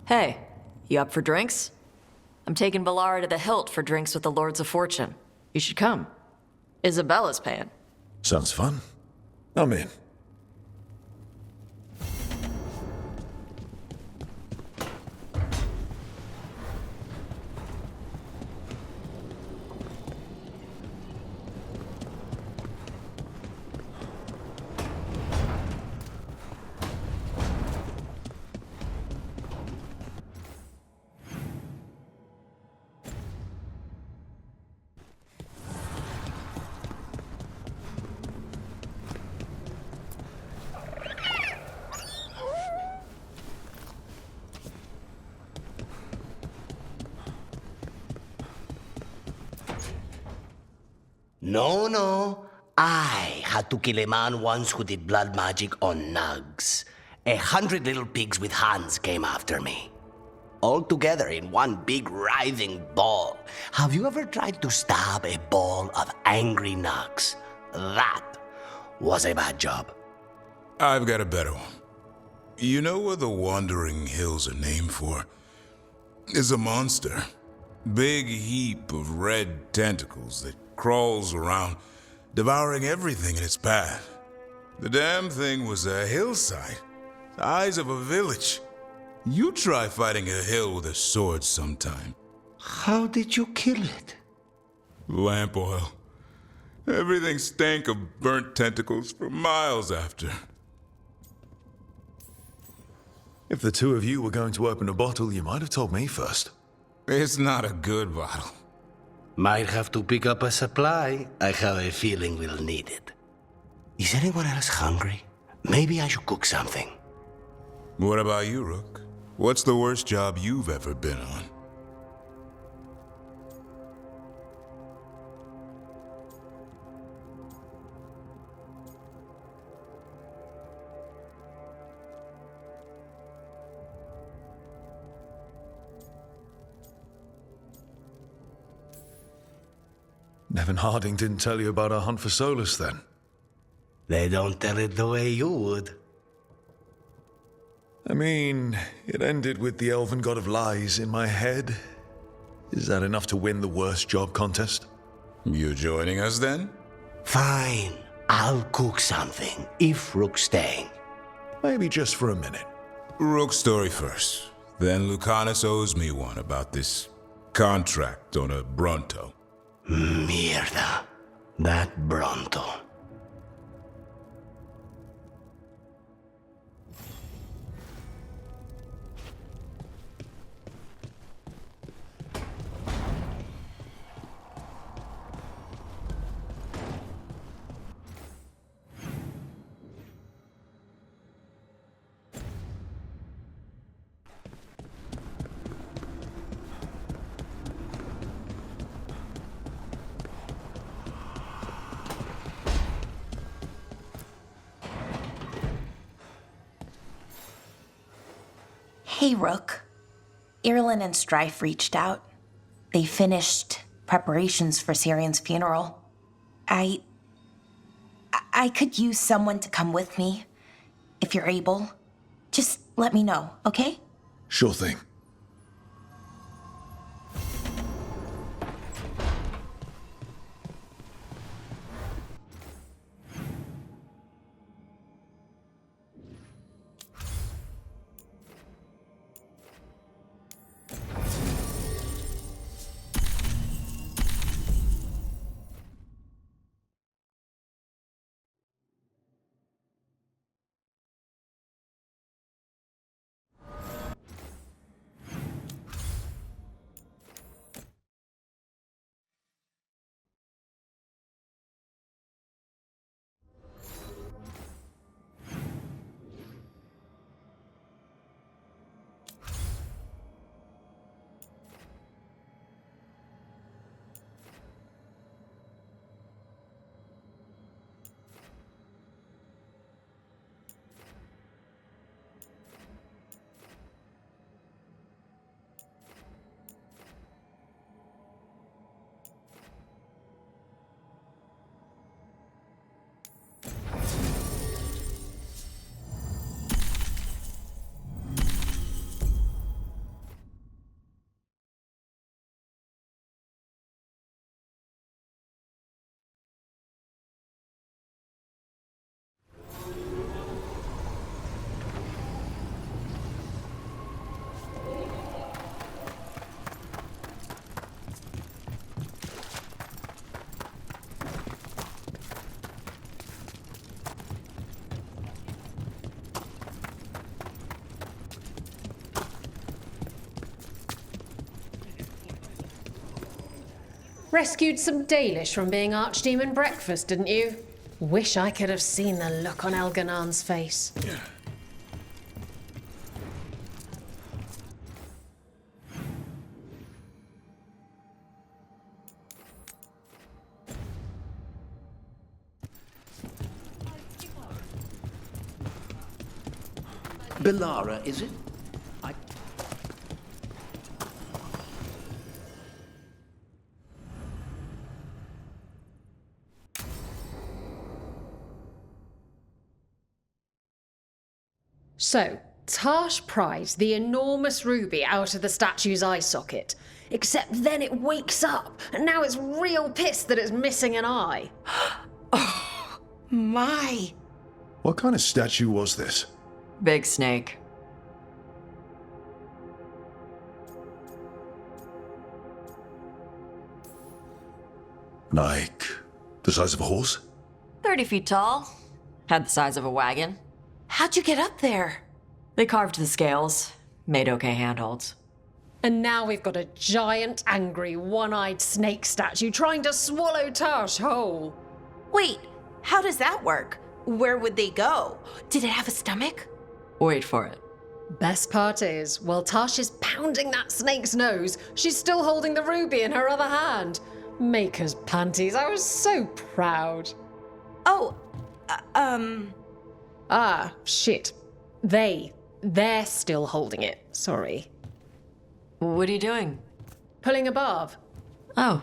Hey, you up for drinks? I'm taking Valara to the Hilt for drinks with the Lords of Fortune. You should come. Isabella's paying. Sounds fun. I'm in. No. I had to kill a man once who did blood magic on nugs. 100 little pigs with hands came after me. All together in one big writhing ball. Have you ever tried to stab a ball of angry nugs? That was a bad job. I've got a better one. You know what the Wandering Hills are named for? It's a monster. Big heap of red tentacles that crawls around, devouring everything in its path. The damn thing was a hillside, the size of a village. You try fighting a hill with a sword sometime. How did you kill it? Lamp oil. Everything stank of burnt tentacles for miles after. If the two of you were going to open a bottle, you might have told me first. It's not a good bottle. Might have to pick up a supply. I have a feeling we'll need it. Is anyone else hungry? Maybe I should cook something. What about you, Rook? What's the worst job you've ever been on? Nevin Harding didn't tell you about our hunt for Solus, then? They don't tell it the way you would. I mean, it ended with the Elven God of Lies in my head. Is that enough to win the worst job contest? You joining us, then? Fine. I'll cook something, if Rook's staying. Maybe just for a minute. Rook's story first. Then Lucanus owes me one about this contract on a Bronto. Mierda. That Bronto. Hey, Rook. Irulan and Strife reached out. They finished preparations for Syrian's funeral. I could use someone to come with me, if you're able. Just let me know, okay? Sure thing. Rescued some Dalish from being Archdemon breakfast, didn't you? Wish I could have seen the look on Elganan's face. Belara, is it? So, Tarsh pries the enormous ruby out of the statue's eye socket. Except then it wakes up, and now it's real pissed that it's missing an eye. Oh, my. What kind of statue was this? Big snake. Like, the size of a horse? 30 feet tall. Had the size of a wagon. How'd you get up there? They carved the scales. Made okay handholds. And now we've got a giant, angry, one-eyed snake statue trying to swallow Tarsh whole. Wait, how does that work? Where would they go? Did it have a stomach? Wait for it. Best part is, while Tarsh is pounding that snake's nose, she's still holding the ruby in her other hand. Maker's panties, I was so proud. Oh, Ah, shit. They're still holding it. Sorry. What are you doing? Pulling a barb. Oh.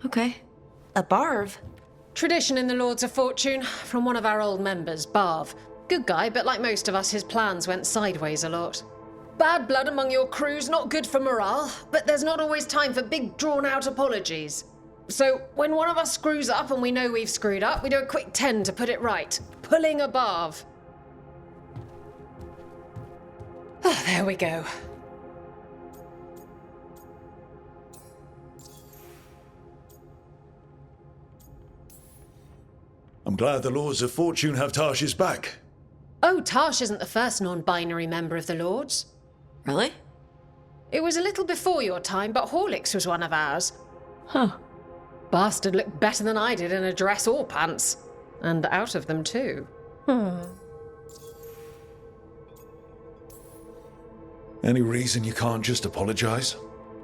Okay. A barb? Tradition in the Lords of Fortune, from one of our old members, Barv. Good guy, but like most of us, his plans went sideways a lot. Bad blood among your crew's not good for morale, but there's not always time for big, drawn-out apologies. So, when one of us screws up and we know we've screwed up, we do a quick 10 to put it right. Pulling a barb. Oh, there we go. I'm glad the Lords of Fortune have Tarsh's back. Oh, Tarsh isn't the first non-binary member of the Lords. Really? It was a little before your time, but Horlicks was one of ours. Huh. Bastard looked better than I did in a dress or pants. And out of them, too. Any reason you can't just apologize?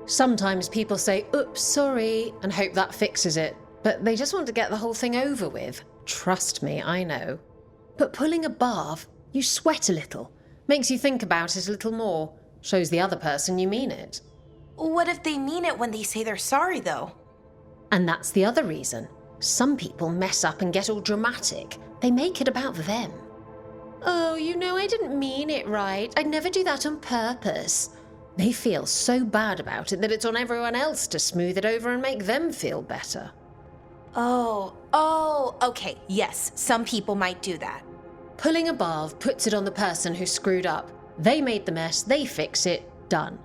Sometimes people say, oops, sorry, and hope that fixes it. But they just want to get the whole thing over with. Trust me, I know. But pulling a barb, you sweat a little. Makes you think about it a little more. Shows the other person you mean it. What if they mean it when they say they're sorry, though? And that's the other reason. Some people mess up and get all dramatic. They make it about them. Oh, you know, I didn't mean it right. I'd never do that on purpose. They feel so bad about it that it's on everyone else to smooth it over and make them feel better. Oh, okay, yes, some people might do that. Pulling a barb puts it on the person who screwed up. They made the mess, they fix it, done.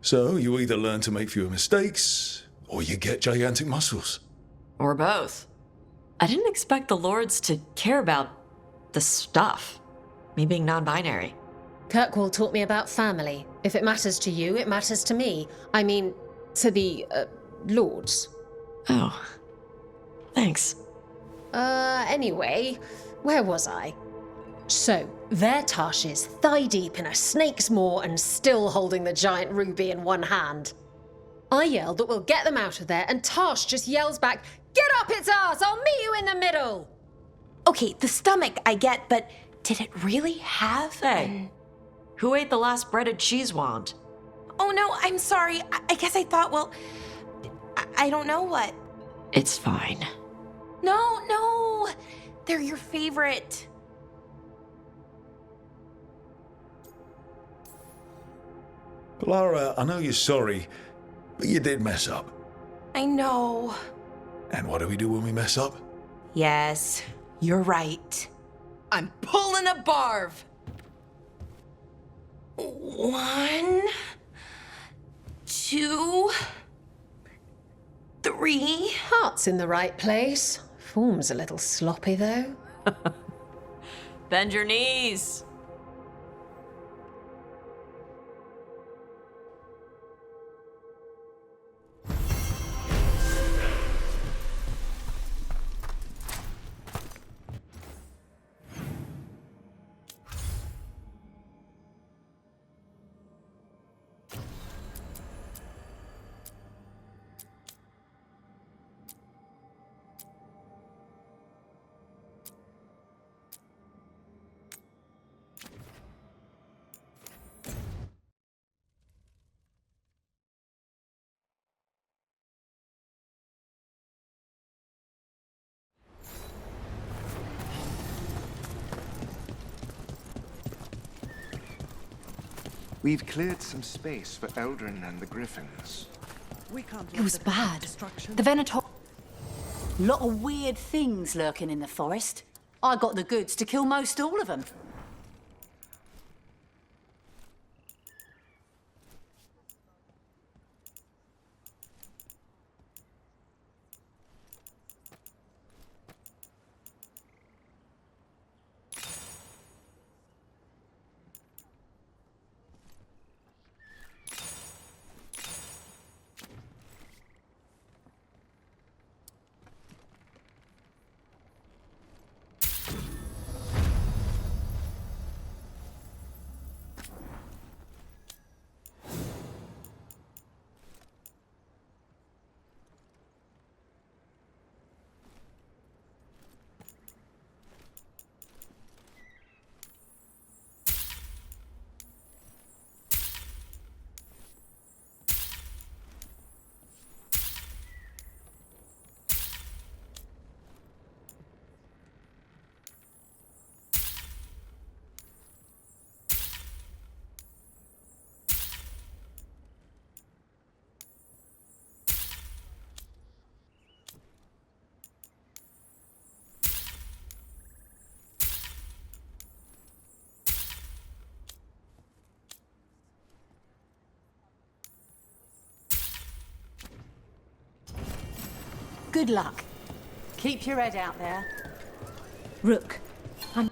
So, you either learn to make fewer mistakes, or you get gigantic muscles. Or both. I didn't expect the Lords to care about the stuff. Me being non-binary. Kirkwall taught me about family. If it matters to you, it matters to me. I mean, to the, Lords. Oh. Thanks. Anyway, where was I? So, there Tarsh is, thigh-deep in a snake's maw and still holding the giant ruby in one hand. I yelled that we'll get them out of there, and Tarsh just yells back, "Get up its ass! I'll meet you in the middle!" Okay, the stomach I get, but did it really have Hey, who ate the last breaded cheese wand? Oh no, I'm sorry. I guess I thought, well, I don't know what. It's fine. No, they're your favorite. Lara, I know you're sorry, but you did mess up. I know. And what do we do when we mess up? Yes, you're right. I'm pulling a barb. 1, 2, 3. Heart's in the right place. Form's a little sloppy, though. Bend your knees. We've cleared some space for Eldrin and the Griffins. It was bad. The Venator... Lot of weird things lurking in the forest. I got the goods to kill most all of them. Good luck. Keep your head out there. Rook, I'm...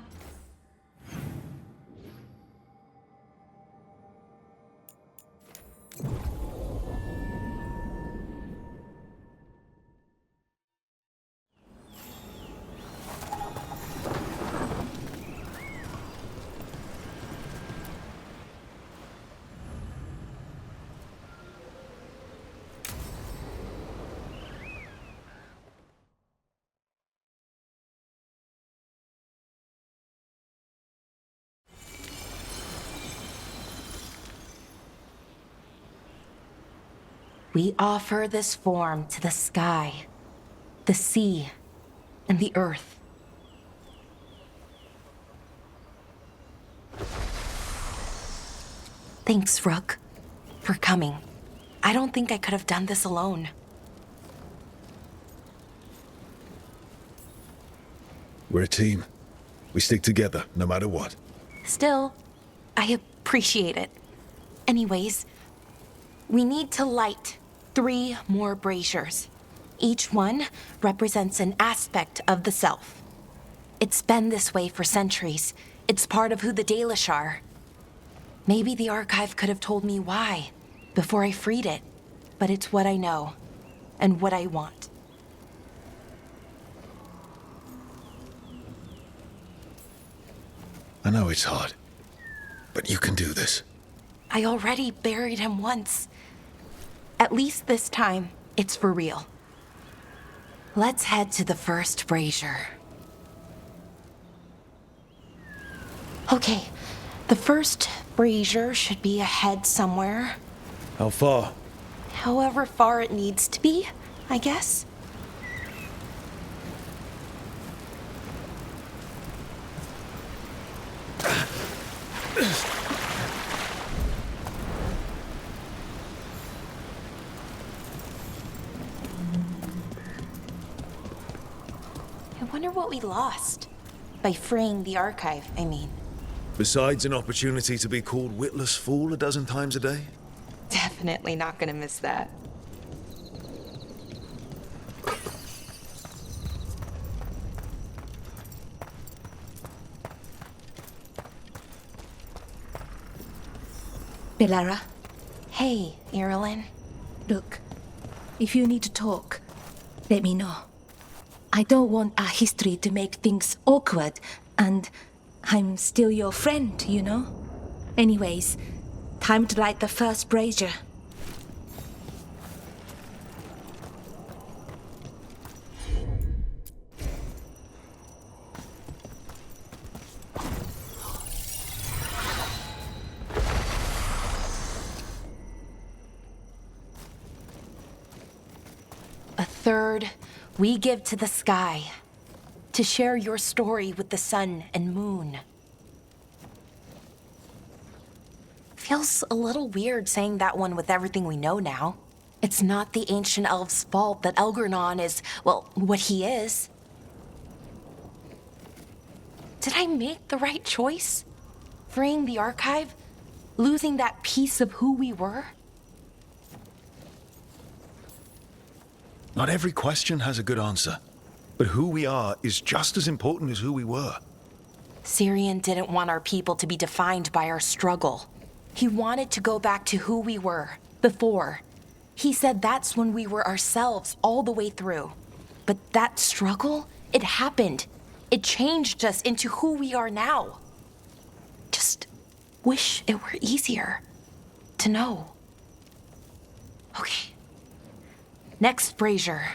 We offer this form to the sky, the sea, and the earth. Thanks, Rook, for coming. I don't think I could have done this alone. We're a team. We stick together, no matter what. Still, I appreciate it. Anyways, we need to light 3 more braziers. Each one represents an aspect of the self. It's been this way for centuries. It's part of who the Dalish are. Maybe the archive could have told me why before I freed it, but it's what I know and what I want. I know it's hard, but you can do this. I already buried him once. At least this time, it's for real. Let's head to the first brazier. Okay, the first brazier should be ahead somewhere. How far? However far it needs to be, I guess. I wonder what we lost. By freeing the archive, I mean. Besides an opportunity to be called witless fool a dozen times a day? Definitely not gonna miss that. Bellara, Hey, Irilyn. look, if you need to talk, let me know. I don't want our history to make things awkward, and I'm still your friend, you know? Anyways, time to light the first brazier. A third we give to the sky, to share your story with the sun and moon. Feels a little weird saying that one with everything we know now. It's not the ancient elf's fault that Elgernon is, well, what he is. Did I make the right choice? Freeing the archive? Losing that piece of who we were? Not every question has a good answer, but who we are is just as important as who we were. Syrian didn't want our people to be defined by our struggle. He wanted to go back to who we were, before. He said that's when we were ourselves all the way through. But that struggle, it happened. It changed us into who we are now. Just wish it were easier to know. Okay. Next brazier.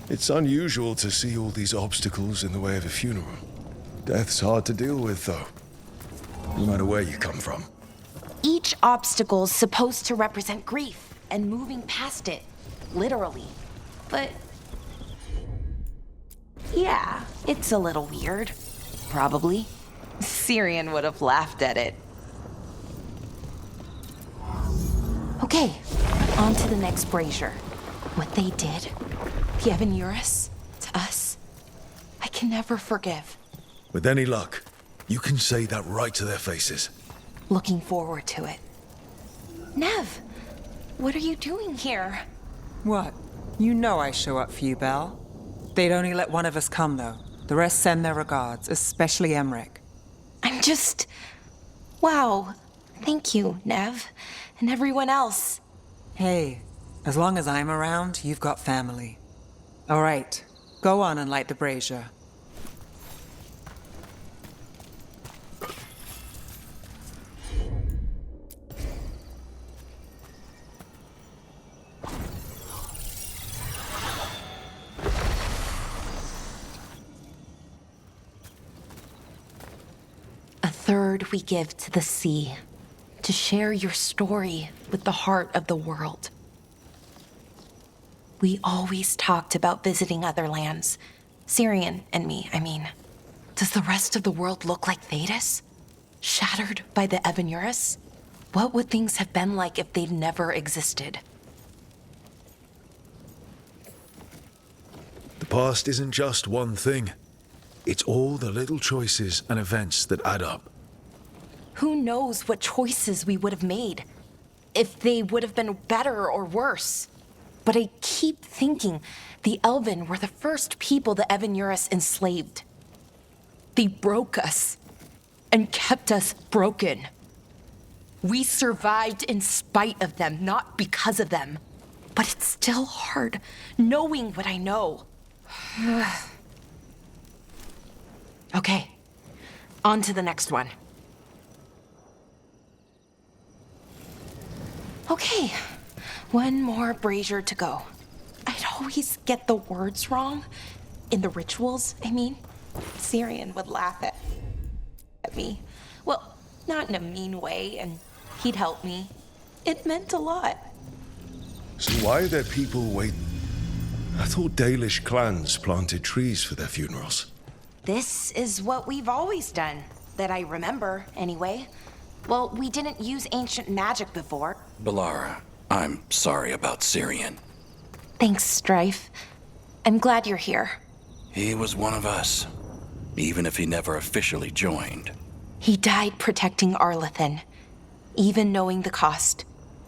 It's unusual to see all these obstacles in the way of a funeral. Death's hard to deal with, though, no matter where you come from. Each obstacle's supposed to represent grief and moving past it, literally. But yeah, it's a little weird. Probably. Syrian would have laughed at it. Okay, on to the next brazier. What they did, the Evanuris, to us, I can never forgive. With any luck, you can say that right to their faces. Looking forward to it. Nev, what are you doing here? What? You know I show up for you, Belle. They'd only let one of us come, though. The rest send their regards, especially Emmerich. I'm just... Wow. Thank you, Nev. And everyone else. Hey, as long as I'm around, you've got family. All right, go on and light the brazier. A third we give to the sea, to share your story with the heart of the world. We always talked about visiting other lands. Syrian and me, I mean. Does the rest of the world look like Thedas? Shattered by the Evanuris? What would things have been like if they'd never existed? The past isn't just one thing. It's all the little choices and events that add up. Who knows what choices we would have made? If they would have been better or worse. But I keep thinking the Elven were the first people the Evanuris enslaved. They broke us and kept us broken. We survived in spite of them, not because of them. But it's still hard knowing what I know. Okay, on to the next one. Okay, one more brazier to go. I'd always get the words wrong. In the rituals, I mean. Syrian would laugh at me. Well, not in a mean way, and he'd help me. It meant a lot. So why are there people waiting? I thought Dalish clans planted trees for their funerals. This is what we've always done, that I remember, anyway. Well, we didn't use ancient magic before. Balara, I'm sorry about Syrian. Thanks, Strife. I'm glad you're here. He was one of us, even if he never officially joined. He died protecting Arlethan, even knowing the cost.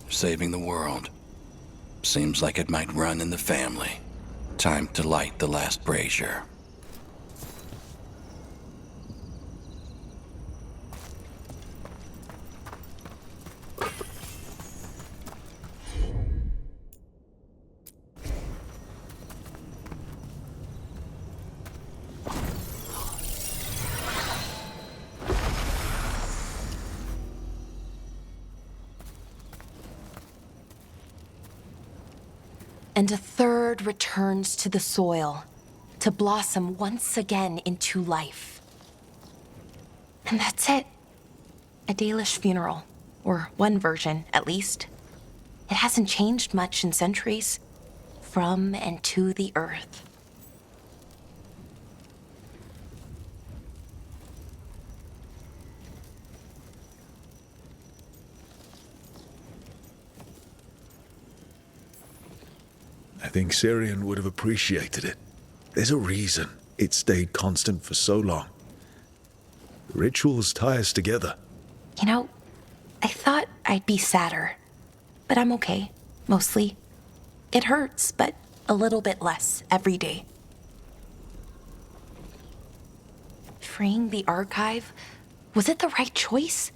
Saving the world. Seems like it might run in the family. Time to light the last brazier. And a third returns to the soil, to blossom once again into life. And that's it. A Dalish funeral, or one version, at least. It hasn't changed much in centuries, from and to the earth. I think Syrian would have appreciated it. There's a reason it stayed constant for so long. The rituals tie us together. You know, I thought I'd be sadder, but I'm okay, mostly. It hurts, but a little bit less every day. Freeing the archive, was it the right choice?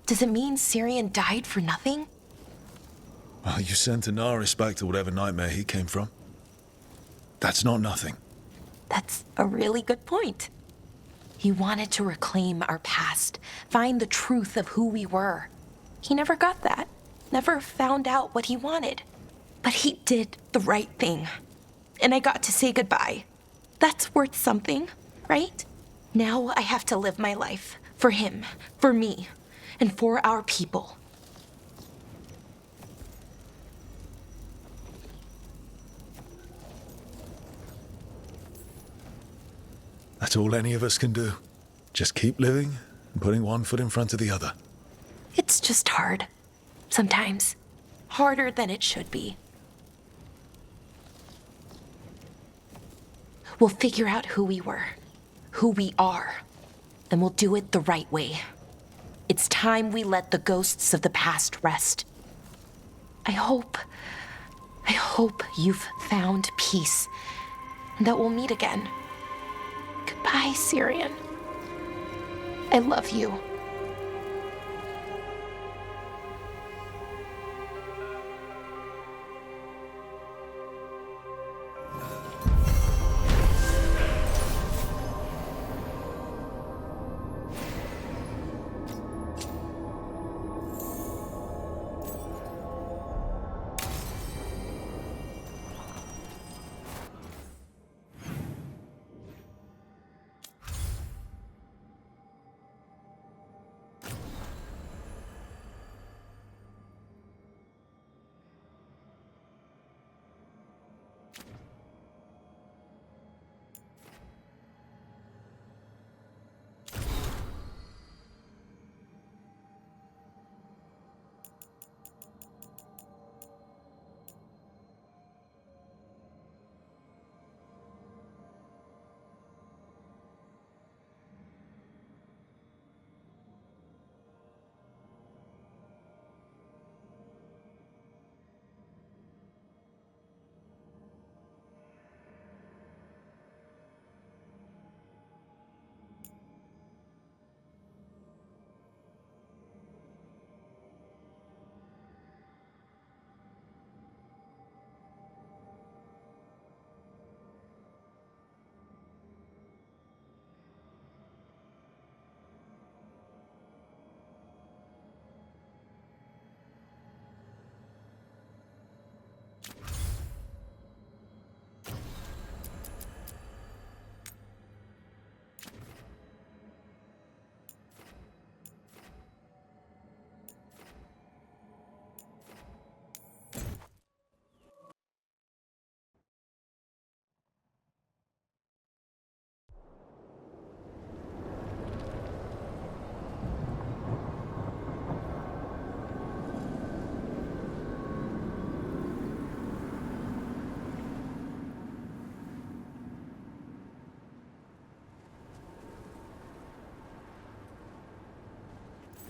Does it mean Syrian died for nothing? Well, you sent Anaris back to whatever nightmare he came from. That's not nothing. That's a really good point. He wanted to reclaim our past, find the truth of who we were. He never got that, never found out what he wanted. But he did the right thing. And I got to say goodbye. That's worth something, right? Now I have to live my life for him, for me, and for our people. That's all any of us can do. Just keep living and putting one foot in front of the other. It's just hard. Sometimes. Harder than it should be. We'll figure out who we were, who we are, and we'll do it the right way. It's time we let the ghosts of the past rest. I hope you've found peace and that we'll meet again. Goodbye, Syrian. I love you.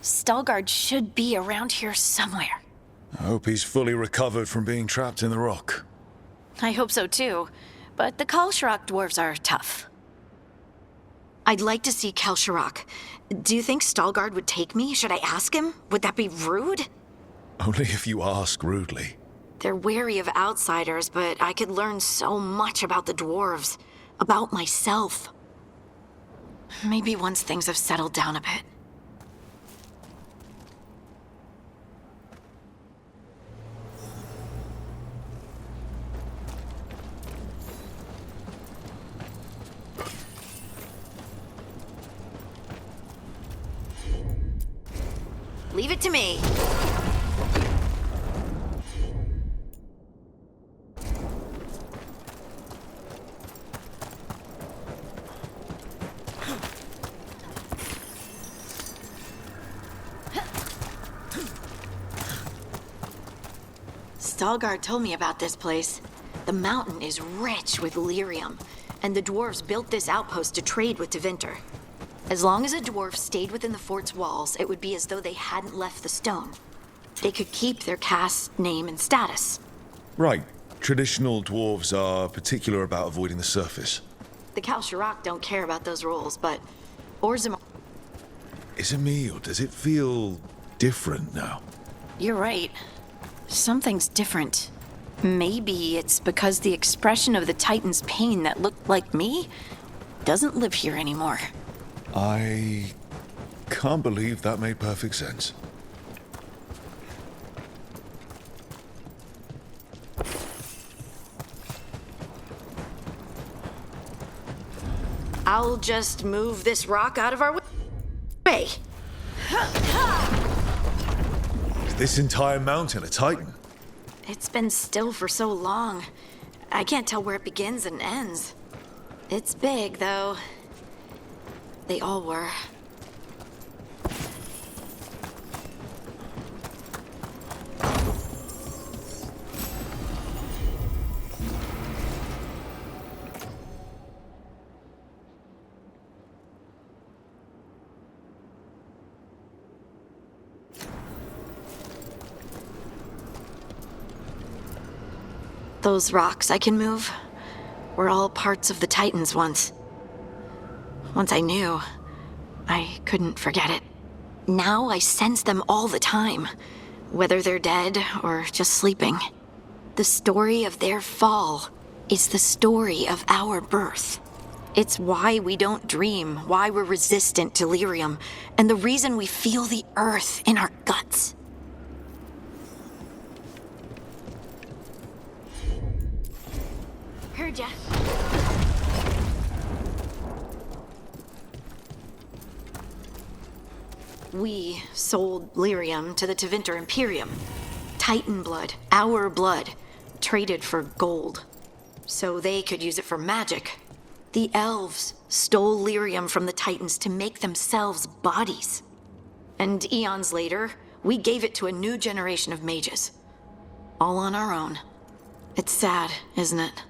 Stalgard should be around here somewhere. I hope he's fully recovered from being trapped in the rock. I hope so too, but the Kalsharak dwarves are tough. I'd like to see Kalsharak. Do you think Stalgard would take me? Should I ask him? Would that be rude? Only if you ask rudely. They're wary of outsiders, but I could learn so much about the dwarves. About myself. Maybe once things have settled down a bit. Leave it to me. Stalgard told me about this place. The mountain is rich with lyrium, and the dwarves built this outpost to trade with Tevinter. As long as a dwarf stayed within the fort's walls, it would be as though they hadn't left the stone. They could keep their caste, name, and status. Right. Traditional dwarves are particular about avoiding the surface. The Kalsharak don't care about those rules, but Orzammar... Is it me, or does it feel different now? You're right. Something's different. Maybe it's because the expression of the Titan's pain that looked like me doesn't live here anymore. I can't believe that made perfect sense. I'll just move this rock out of our way. Is this entire mountain a Titan? It's been still for so long. I can't tell where it begins and ends. It's big, though. They all were. Those rocks I can move were all parts of the Titans once. Once I knew, I couldn't forget it. Now I sense them all the time, whether they're dead or just sleeping. The story of their fall is the story of our birth. It's why we don't dream, why we're resistant to lyrium, and the reason we feel the earth in our guts. Heard ya. We sold lyrium to the Tevinter Imperium. Titan blood, our blood, traded for gold. So they could use it for magic. The elves stole lyrium from the Titans to make themselves bodies. And eons later, we gave it to a new generation of mages. All on our own. It's sad, isn't it?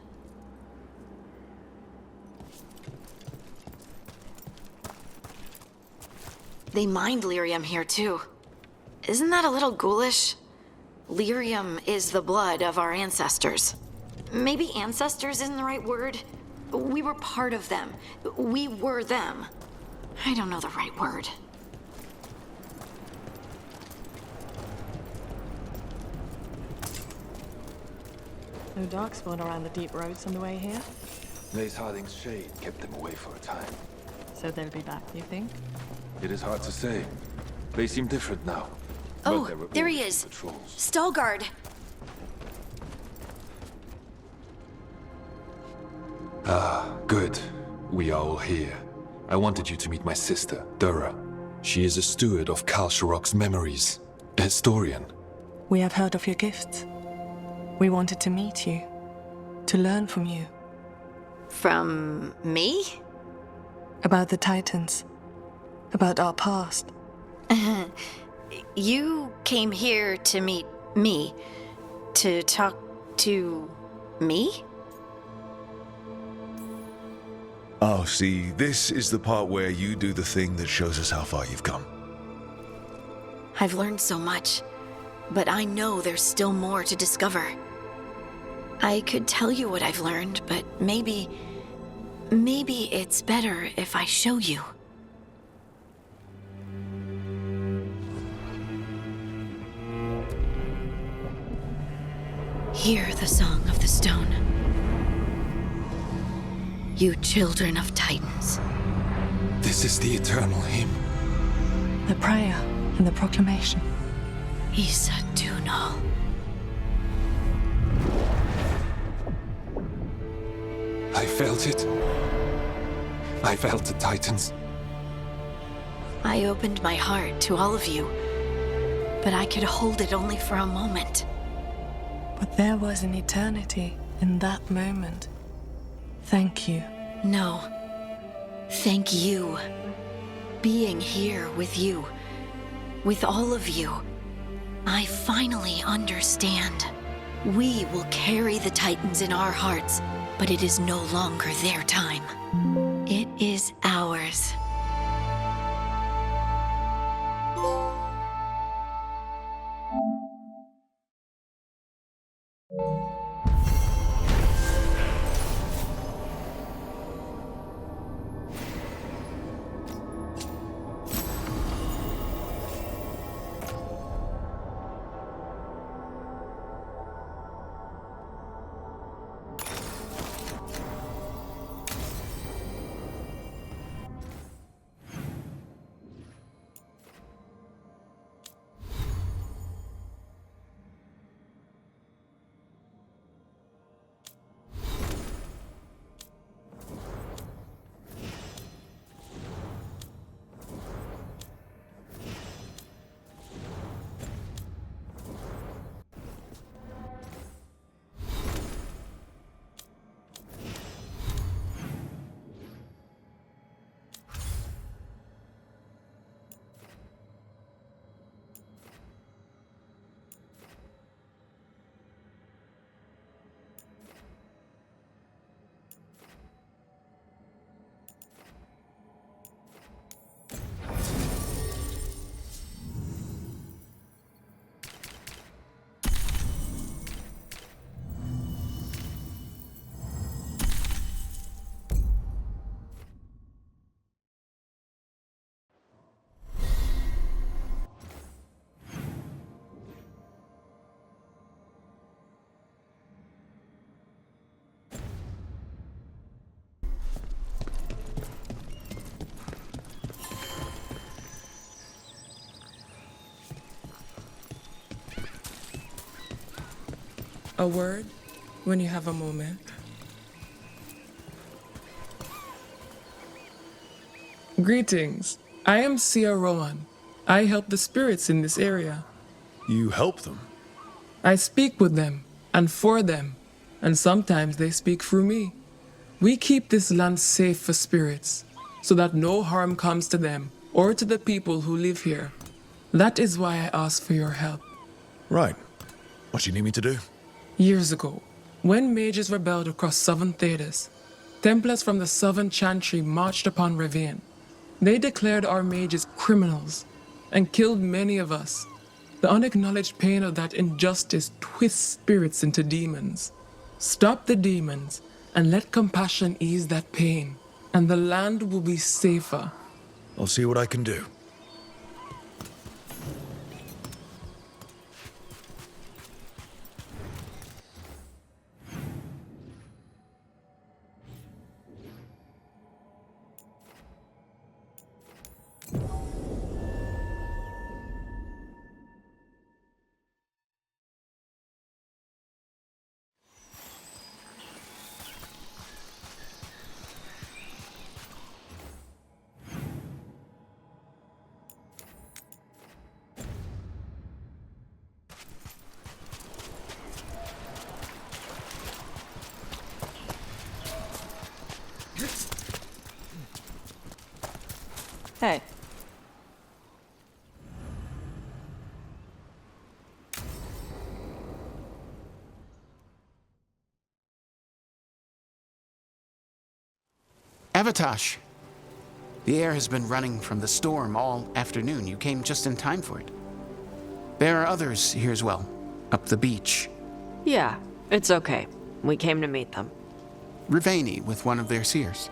They mined lyrium here, too. Isn't that a little ghoulish? Lyrium is the blood of our ancestors. Maybe ancestors isn't the right word. We were part of them. We were them. I don't know the right word. No darkspawn around the deep roads on the way here? Lace Harding's shade kept them away for a time. So they'll be back, you think? It is hard to say. They seem different now. Oh, But were there he always is. patrols. Stalgard. Ah, good. We are all here. I wanted you to meet my sister, Dura. She is a steward of Kalsharok's memories. A historian. We have heard of your gifts. We wanted to meet you. To learn from you. From me? About the Titans. About our past. You came here to meet me. To talk to me? Oh, see, this is the part where you do the thing that shows us how far you've come. I've learned so much, but I know there's still more to discover. I could tell you what I've learned, but maybe it's better if I show you. Hear the song of the stone. You children of Titans. This is the eternal hymn. The prayer and the proclamation. Isa Dunal. I felt it. I felt the Titans. I opened my heart to all of you, but I could hold it only for a moment. But there was an eternity in that moment. Thank you. No. Thank you. Being here with you. With all of you. I finally understand. We will carry the Titans in our hearts, but it is no longer their time. It is ours. A word when you have a moment. Greetings. I am Sia Rowan. I help the spirits in this area. You help them? I speak with them and for them, and sometimes they speak through me. We keep this land safe for spirits, so that no harm comes to them or to the people who live here. That is why I ask for your help. Right. What do you need me to do? Years ago, when mages rebelled across southern Thedas, Templars from the southern Chantry marched upon Rian. They declared our mages criminals and killed many of us. The unacknowledged pain of that injustice twists spirits into demons. Stop the demons and let compassion ease that pain, and the land will be safer. I'll see what I can do. Hey. Avatosh! The air has been running from the storm all afternoon. You came just in time for it. There are others here as well, up the beach. Yeah, it's okay. We came to meet them. Rivani with one of their seers.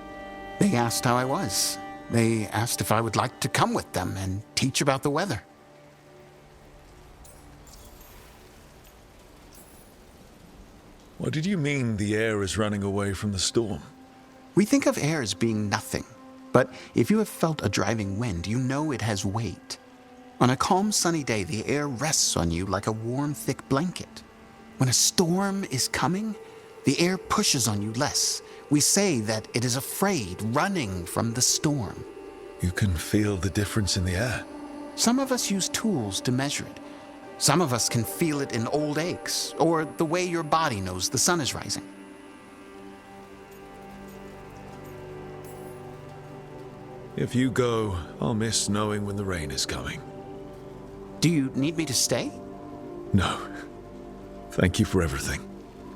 They asked how I was. They asked if I would like to come with them and teach about the weather. What did you mean the air is running away from the storm? We think of air as being nothing, but if you have felt a driving wind, you know it has weight. On a calm, sunny day, the air rests on you like a warm, thick blanket. When a storm is coming, the air pushes on you less. We say that it is afraid, running from the storm. You can feel the difference in the air. Some of us use tools to measure it. Some of us can feel it in old aches, or the way your body knows the sun is rising. If you go, I'll miss knowing when the rain is coming. Do you need me to stay? No. Thank you for everything.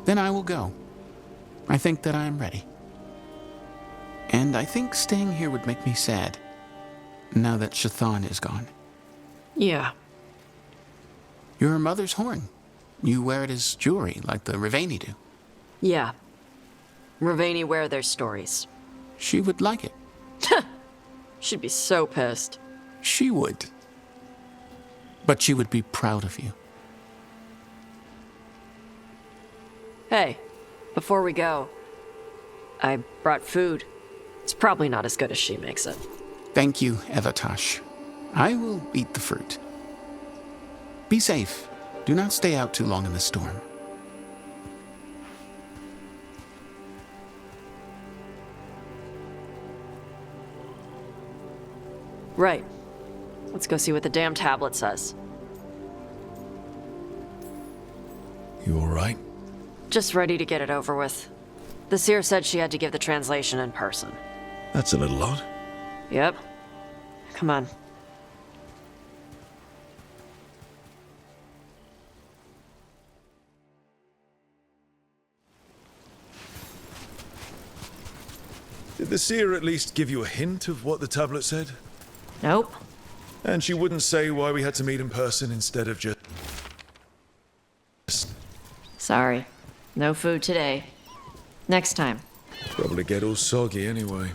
Then I will go. I think that I am ready. And I think staying here would make me sad, now that Shathan is gone. Yeah. Your mother's horn. You wear it as jewelry, like the Rivaini do. Yeah. Rivaini wear their stories. She would like it. She'd be so pissed. She would. But she would be proud of you. Hey, before we go, I brought food. It's probably not as good as she makes it. Thank you, Evatash. I will eat the fruit. Be safe. Do not stay out too long in the storm. Right. Let's go see what the damn tablet says. You all right? Just ready to get it over with. The seer said she had to give the translation in person. That's a little odd. Yep. Come on. Did the seer at least give you a hint of what the tablet said? Nope. And she wouldn't say why we had to meet in person instead of just... Sorry. No food today. Next time. Probably get all soggy anyway.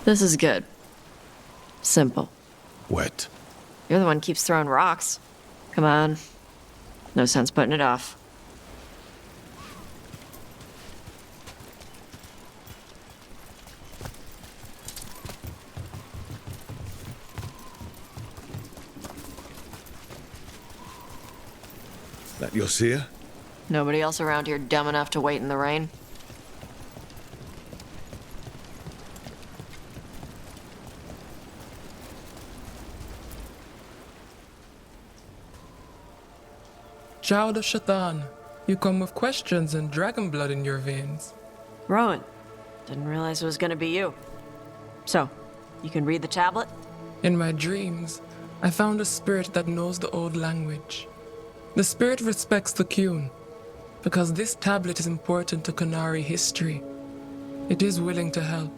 This is good. Simple. Wet. You're the one who keeps throwing rocks. Come on. No sense putting it off. That your seer? Nobody else around here dumb enough to wait in the rain? Child of Shathan, you come with questions and dragon blood in your veins. Rowan, didn't realize it was gonna be you. So, you can read the tablet? In my dreams, I found a spirit that knows the old language. The spirit respects the Qun, because this tablet is important to Qunari history. It is willing to help.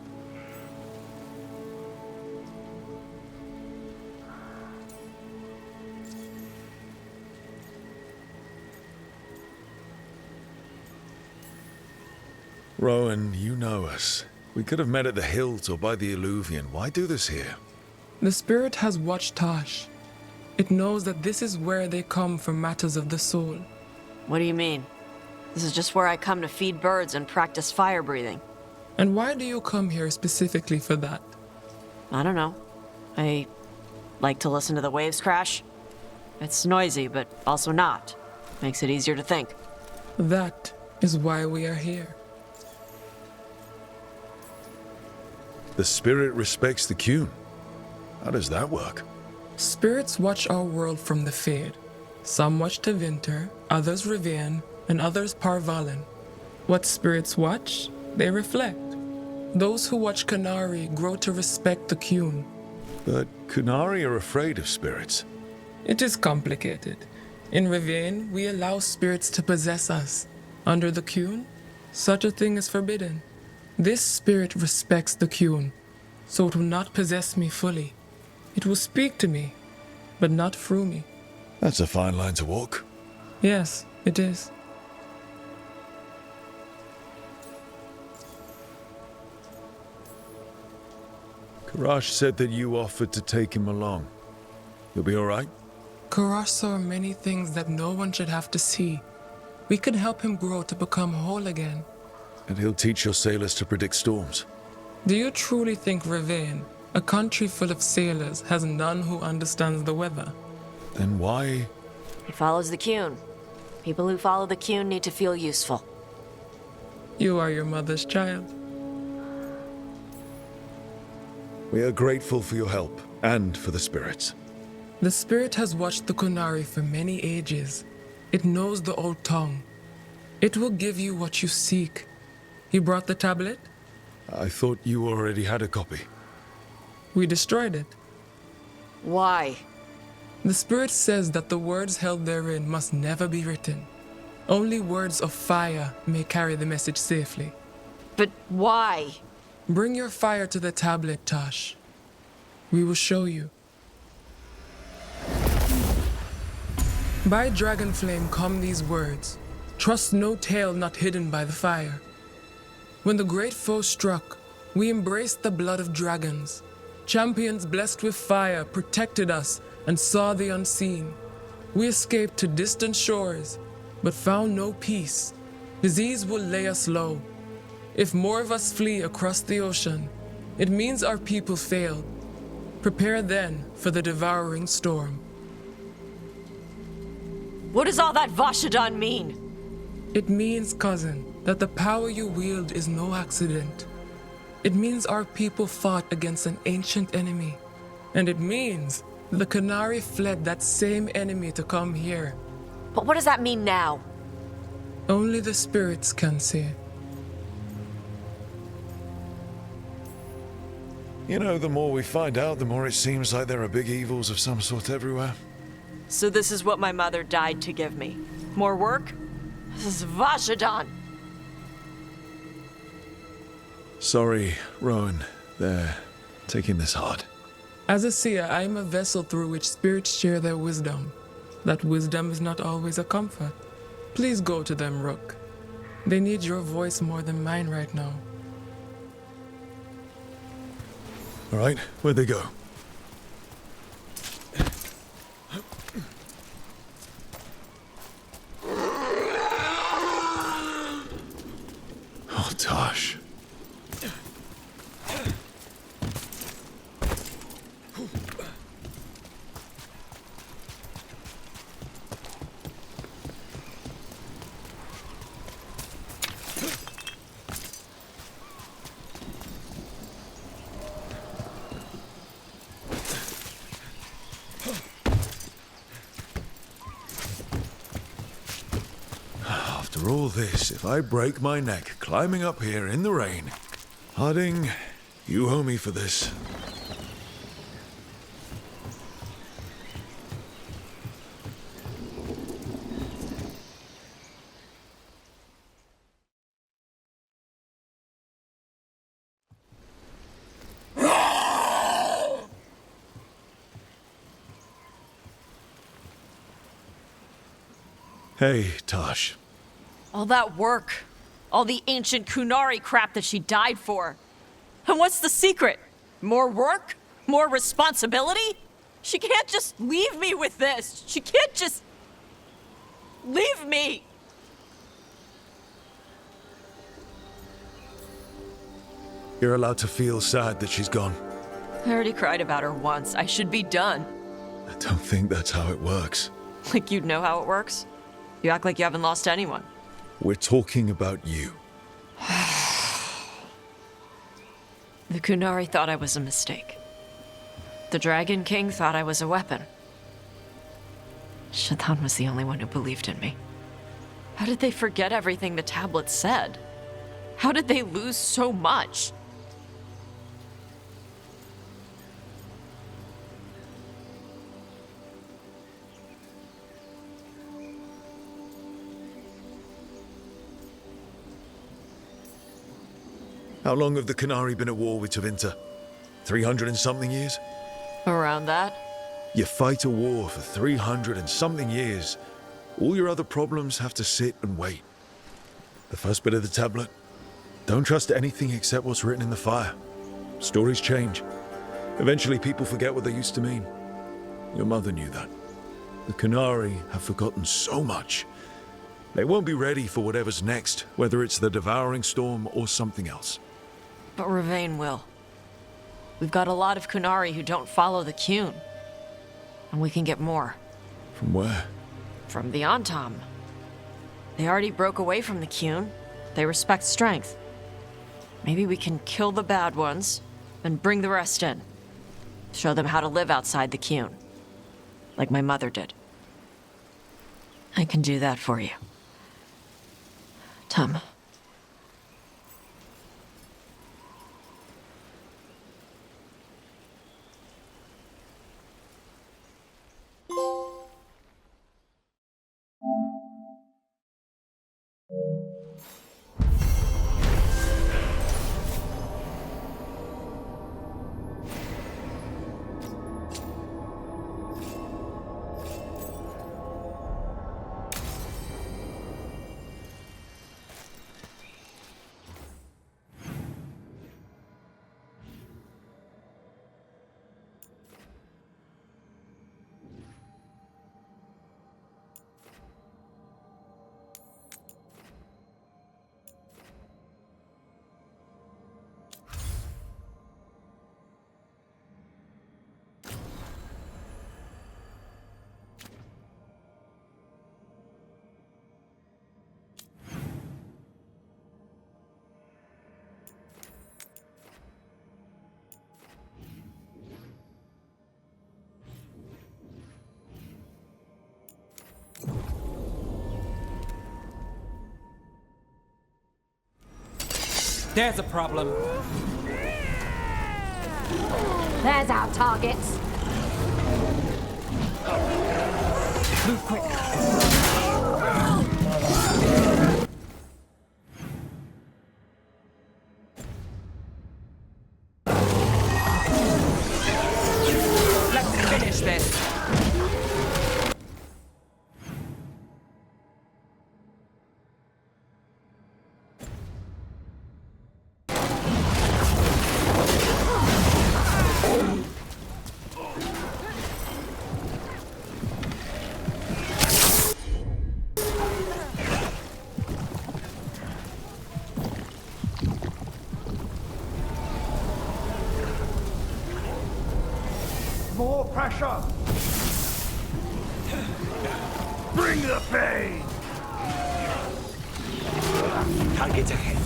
Rowan, you know us. We could have met at the hills or by the Alluvion. Why do this here? The spirit has watched Tosh. It knows that this is where they come for matters of the soul. What do you mean? This is just where I come to feed birds and practice fire breathing. And why do you come here specifically for that? I don't know. I like to listen to the waves crash. It's noisy, but also not. Makes it easier to think. That is why we are here. The spirit respects the Qun. How does that work? Spirits watch our world from the Fade. Some watch Tevinter, others Rivian, and others Parvalin. What spirits watch, they reflect. Those who watch Qunari grow to respect the Qun. But Qunari are afraid of spirits. It is complicated. In Rivian, we allow spirits to possess us. Under the Qun, such a thing is forbidden. This spirit respects the Qun, so it will not possess me fully. It will speak to me, but not through me. That's a fine line to walk. Yes, it is. Karash said that you offered to take him along. You'll be all right? Karash saw many things that no one should have to see. We could help him grow to become whole again. And he'll teach your sailors to predict storms. Do you truly think Rivain, a country full of sailors, has none who understands the weather? Then why? He follows the Qun. People who follow the Qun need to feel useful. You are your mother's child. We are grateful for your help, and for the spirits. The spirit has watched the Qunari for many ages. It knows the old tongue. It will give you what you seek. You brought the tablet? I thought you already had a copy. We destroyed it. Why? The Spirit says that the words held therein must never be written. Only words of fire may carry the message safely. But why? Bring your fire to the tablet, Tosh. We will show you. By dragon flame come these words. Trust no tale not hidden by the fire. When the great foe struck, we embraced the blood of dragons. Champions blessed with fire protected us and saw the unseen. We escaped to distant shores, but found no peace. Disease will lay us low. If more of us flee across the ocean, it means our people failed. Prepare then for the devouring storm. What does all that Vashadan mean? It means, cousin, that the power you wield is no accident. It means our people fought against an ancient enemy. And it means the Canary fled that same enemy to come here. But what does that mean now? Only the spirits can say. You know, the more we find out, the more it seems like there are big evils of some sort everywhere. So this is what my mother died to give me. More work? This is Vashadan. Sorry, Rowan. They're taking this hard. As a seer, I am a vessel through which spirits share their wisdom. That wisdom is not always a comfort. Please go to them, Rook. They need your voice more than mine right now. All right, where'd they go? Oh, Tosh. After all this, if I break my neck climbing up here in the rain, Harding, you owe me for this. Hey, Tosh. All that work. All the ancient Kunari crap that she died for. And what's the secret? More work? More responsibility? She can't just leave me with this. She can't just... leave me. You're allowed to feel sad that she's gone. I already cried about her once. I should be done. I don't think that's how it works. Like you'd know how it works? You act like you haven't lost anyone. We're talking about you. The Kunari thought I was a mistake. The Dragon King thought I was a weapon. Shaitan was the only one who believed in me. How did they forget everything the tablet said? How did they lose so much? How long have the Canary been at war with Tevinter? 300 and something years? Around that? You fight a war for 300 and something years. All your other problems have to sit and wait. The first bit of the tablet. Don't trust anything except what's written in the fire. Stories change. Eventually people forget what they used to mean. Your mother knew that. The Canary have forgotten so much. They won't be ready for whatever's next, whether it's the devouring storm or something else. But Ravain will. We've got a lot of Kunari who don't follow the Qun. And we can get more. From where? From the Antam. They already broke away from the Qun. They respect strength. Maybe we can kill the bad ones, and bring the rest in. Show them how to live outside the Qun. Like my mother did. I can do that for you. Tom. There's a problem. There's our targets. Move quick. Let's finish this. More pressure! Bring the pain! Targets ahead.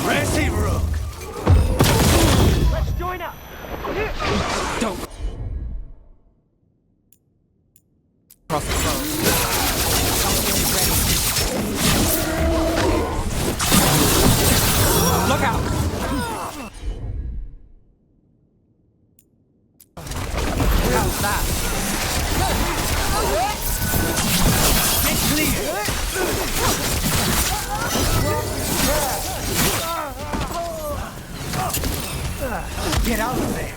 Immersive, Rook! Let's join up! Don't cross the road. Look out! How's that? Get clear! Get out of there!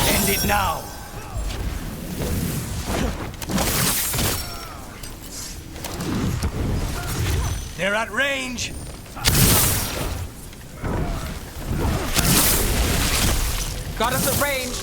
End it now! They're at range! Got us at range.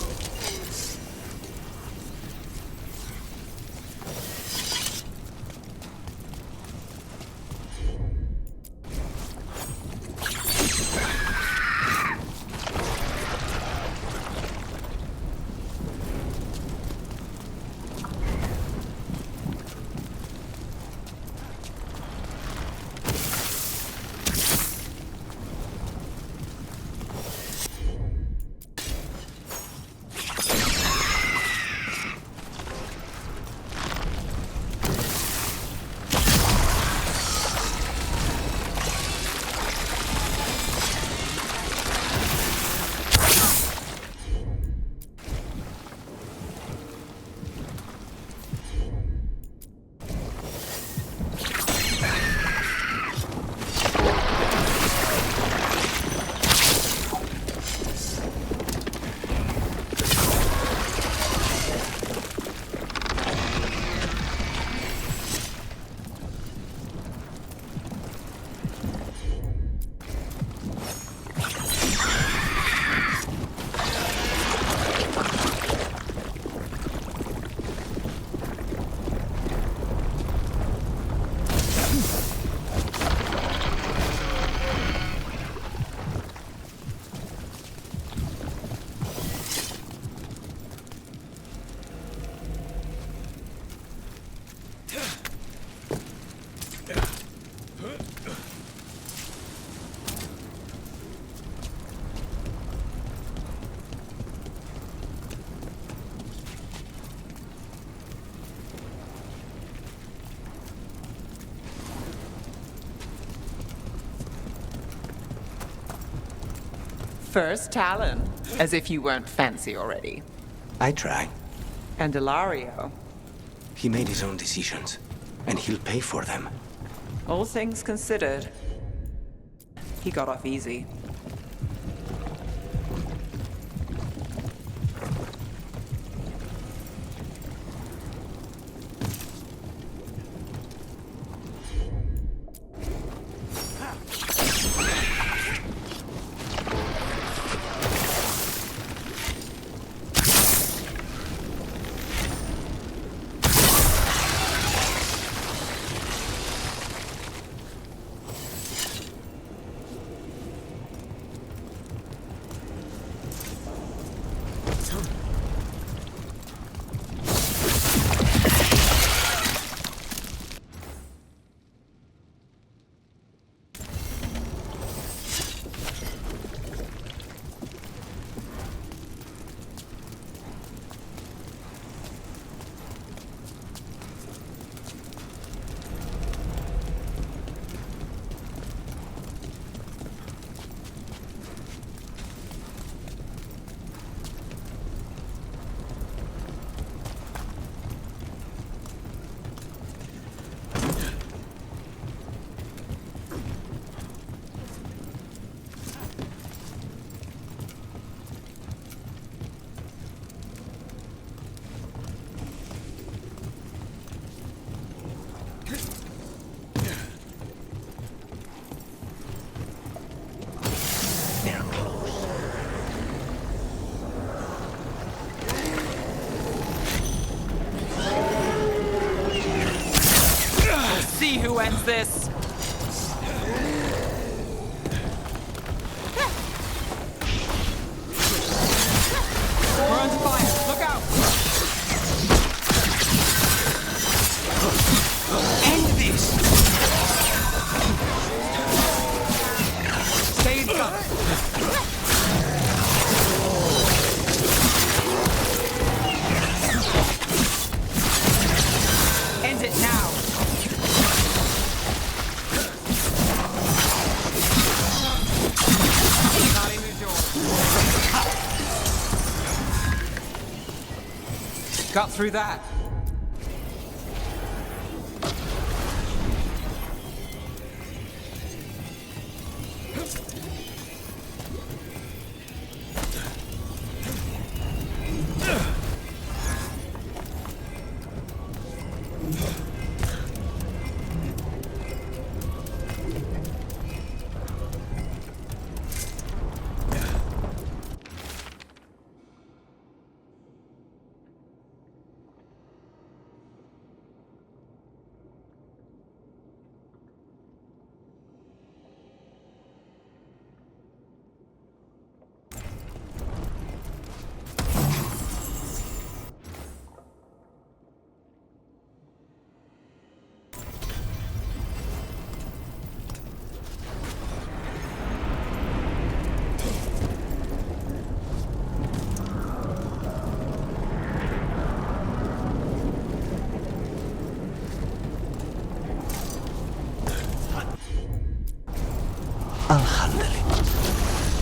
First Talon, as if you weren't fancy already. I try. And Ilario. He made his own decisions, and he'll pay for them. All things considered, he got off easy. ends this? We're under fire. Look out! End this! Stay in cover. End it now. Got through that. I'll handle it.